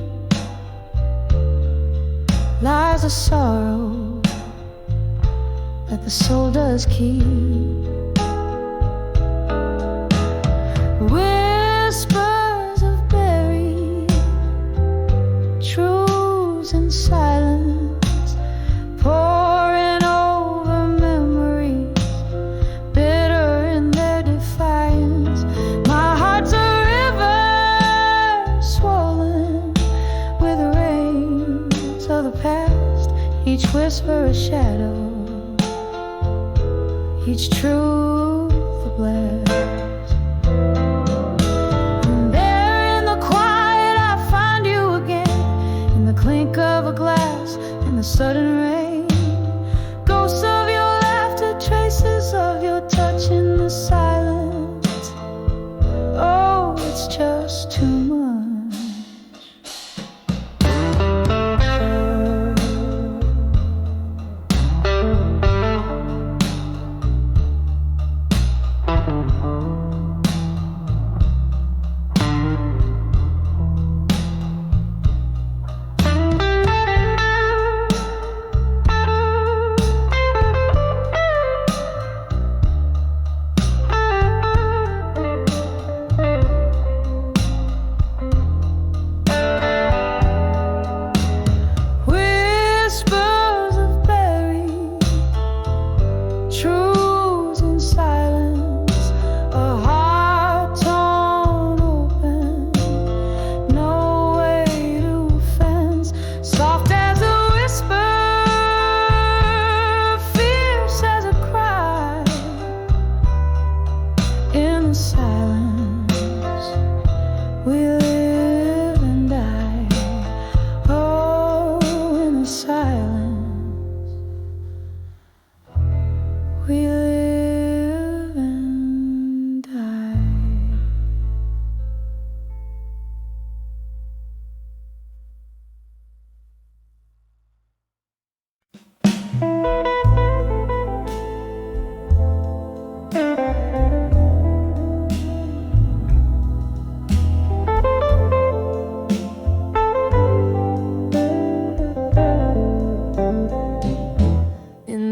lies a sorrow that the soul does keep. Whispers of buried truths in silence, pouring over memories, bitter in their defiance. My heart's a river swollen with rains of the past, each whisper a shadow, each truth a blast. Clink of a glass in the sudden rain, ghosts of your traces of your touch in the silence. Oh, it's just too much.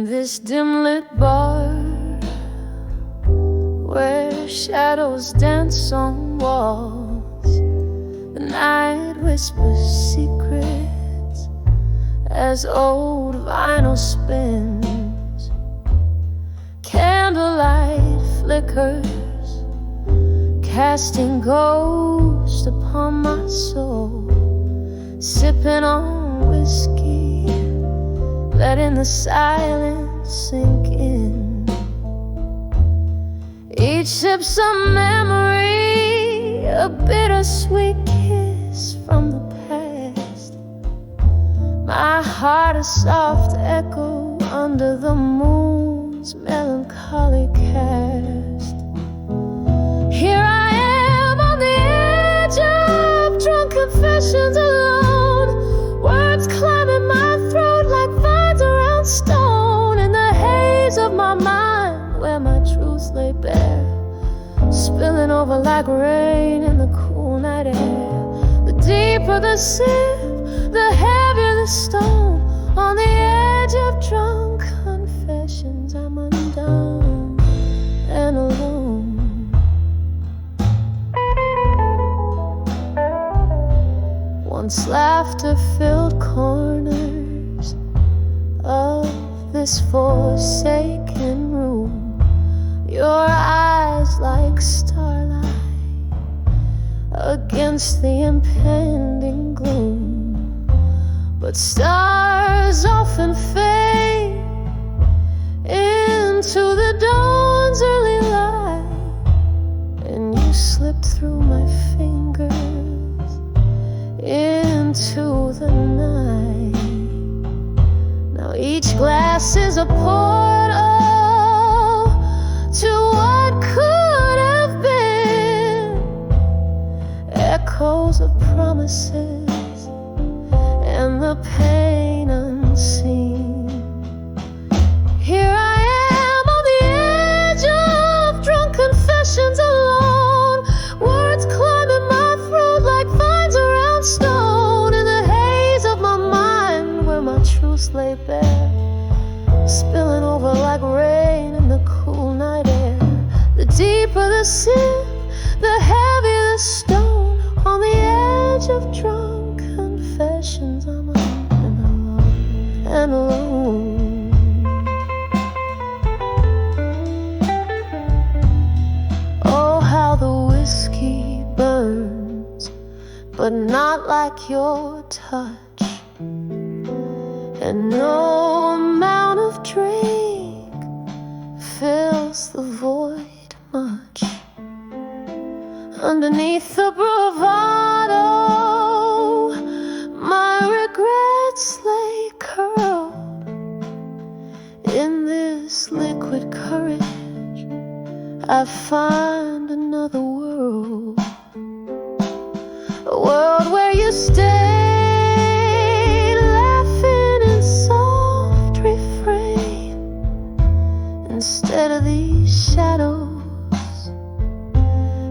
This dim-lit bar where shadows dance on walls, the night whispers secrets as old vinyl spins. Candlelight flickers, casting ghosts upon my soul. Sipping on whiskey, letting the silence sink in. Each sip's a memory, a bittersweet kiss from the past. My heart a soft echo under the moon's melancholy cast. Here I am on the edge of drunk confessions alone, words climbing my throat like vines around stone. In the haze of my mind where my truth lay bare, spilling over like rain in the cool night air. The deeper the sip, the heavier the stone. On the edge of drunk confessions, I'm undone and alone. Once laughter-filled corners of this forsaken room, your eyes like starlight against the impending gloom. But stars often fade into the dawn's early light, and you slipped through my fingers into the night. Now each glass is a portal to what could have been, echoes of promises and the pain unseen. Here I am on the edge of drunk confessions alone, words climbing my throat like vines around stone. In the haze of my mind where my truth lay bare, spilling over like rain in the cool night air. The deeper the sip, the heavier the stone. On the edge of drunk confessions, I'm alone and alone. Oh, how the whiskey burns, but not like your touch. And no amount of drink fills the void much. Underneath the bravado, my regrets lay curled in this liquid courage. I find another world, a world where you stay, laughing in soft refrain instead of these shadows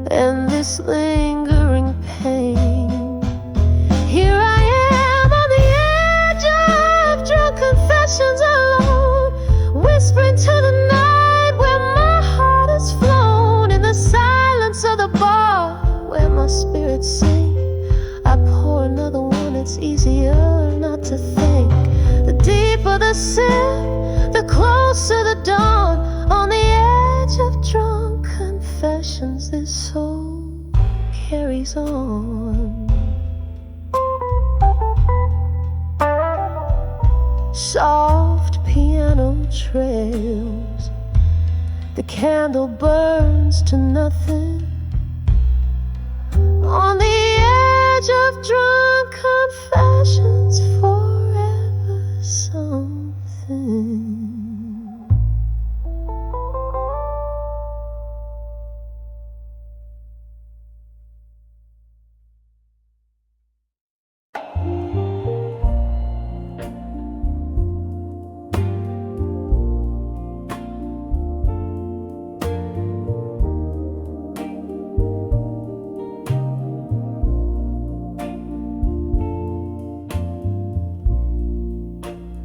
and this lingering pain. Here I am on the edge of drunk confessions alone, whispering to the night where my heart has flown. In the silence of the bar where my spirits sing, I pour another one. It's easier not to think. The deeper the sip, the closer the dawn. On the edge of drunk confessions, this soul carries on. Soft piano trails, the candle burns to nothing. On the edge of drunk confessions, forever something.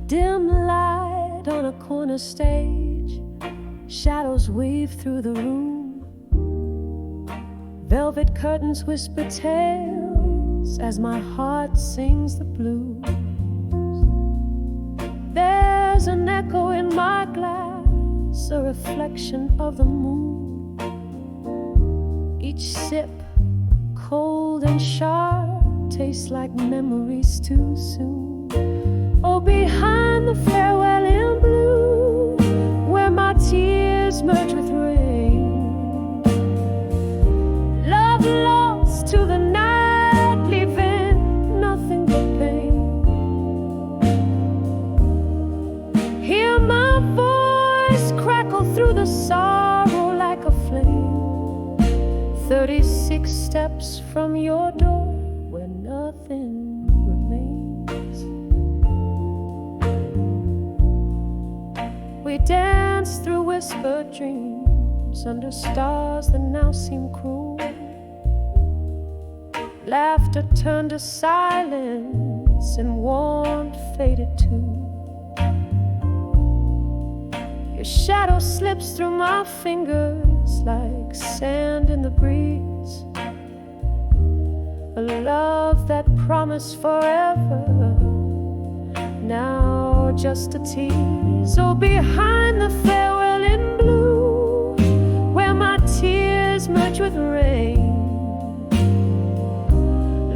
Dim light on a corner stage, shadows weave through the room. Velvet curtains whisper tales as my heart sings the blues. There's an echo in my glass, a reflection of the moon. Each sip, cold and sharp, tastes like memories too soon. Oh, behind the farewell in blue, where my tears merge with rain. Love lost to the night, leaving nothing but pain. Hear my voice crackle through the sorrow like a flame. 36 steps from your door, where nothing remains. We dance through whispered dreams under stars that now seem cruel. Laughter turned to silence and warmth faded too. Your shadow slips through my fingers like sand in the breeze. A love that promised forever, now just a tease. Oh, behind the farewell in blue, where my tears merge with rain.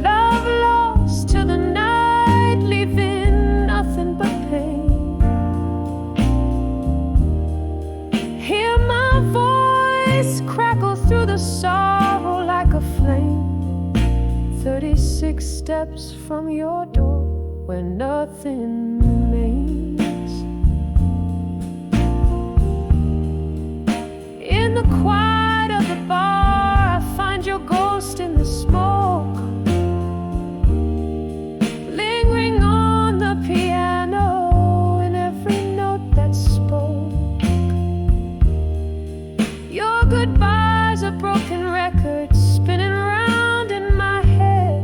Love lost to the night, leaving nothing but pain. Hear my voice crackle through the sorrow like a flame. 36 steps from your door, where nothing remains. In the quiet of the bar, I find your ghost in the smoke, lingering on the piano in every note that spoke. Your goodbyes are broken records spinning round in my head.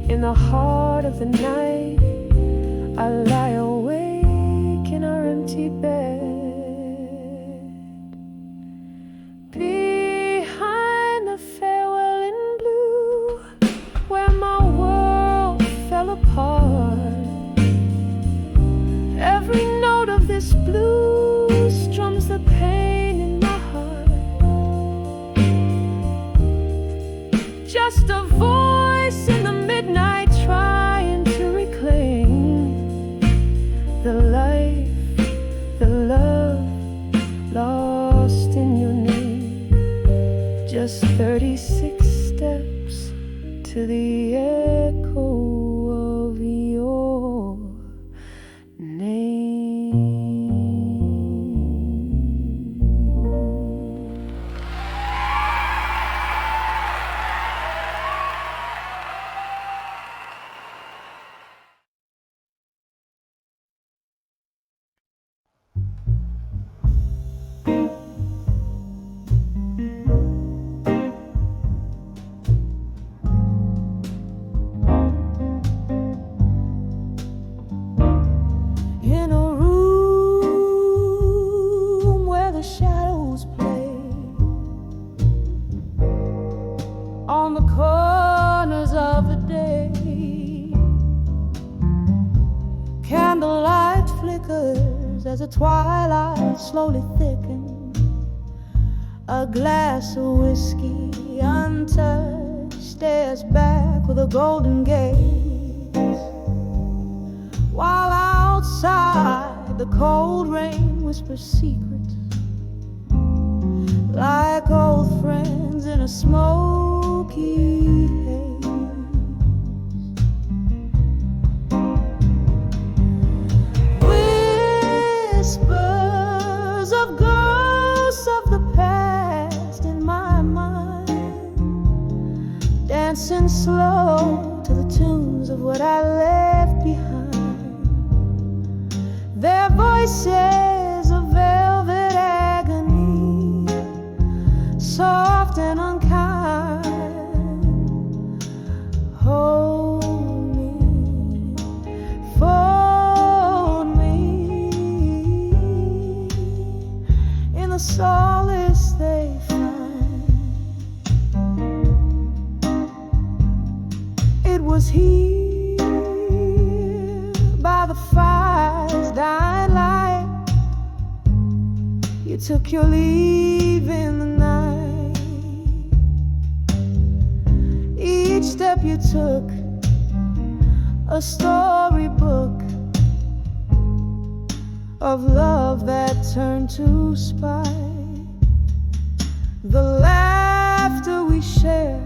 In the heart of the night, I lie awake in our empty bed. Behind the farewell in blue, where my world fell apart, every note of this blues strums the pain in my heart. Just a voice in the midnight trying to reclaim the life, the love lost in your name. Just 36 steps to the echo of your name. as the twilight slowly thickened. A glass of whiskey untouched stares back with a golden gaze, while outside the cold rain whispers secrets, like old friends in a smoky haze. Whispers of ghosts of the past in my mind, dancing slow to the tunes of what I left behind. Their voices of velvet agony, soft and unkind. Hold me, fold me in the solace they find. It was here by the fire's dying light you took your leave in the night. Each step you took, a storybook of love that turned to spite. The laughter we share,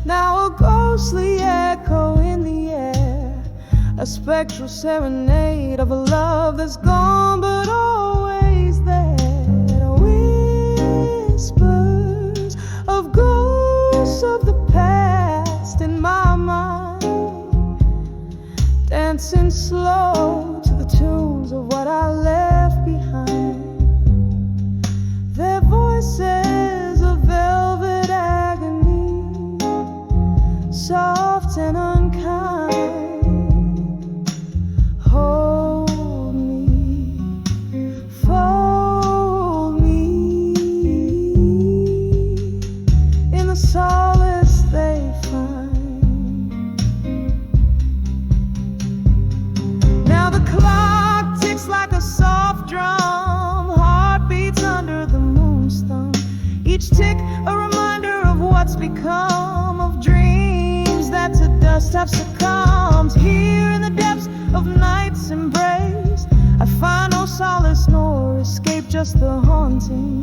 now a ghostly echo in the air, a spectral serenade of a love that's gone but always there. Whispers of ghosts of the past in my mind, dancing slow to the tunes of what I left behind. Their voices of velvet agony, soft and unkind. Hold me, fold me in the solace they find. Now the clock ticks like a soft drum, heart beats under the moon's thumb. Each tick a reminder of what's become of dreams that to dust have succumbed. Here in the depths of night's embrace, I find no solace nor escape, just the haunting,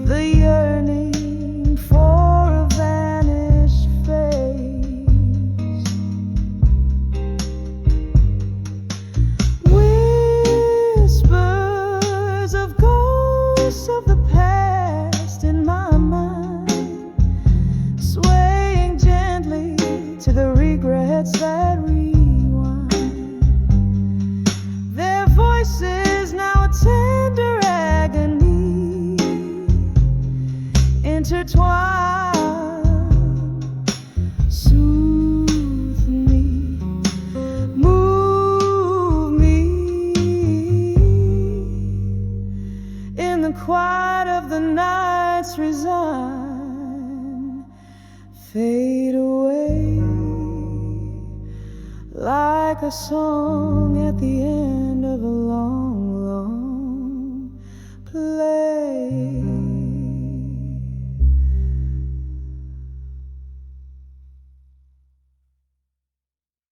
the yearning for a vanished face. Whispers of ghosts of the past in my mind, swaying gently to the regrets that rewind. Their voices now a tender agony, intertwined. Soothe me, move me in the quiet of the night's resign. Fade away like a song at the end of a long, long play.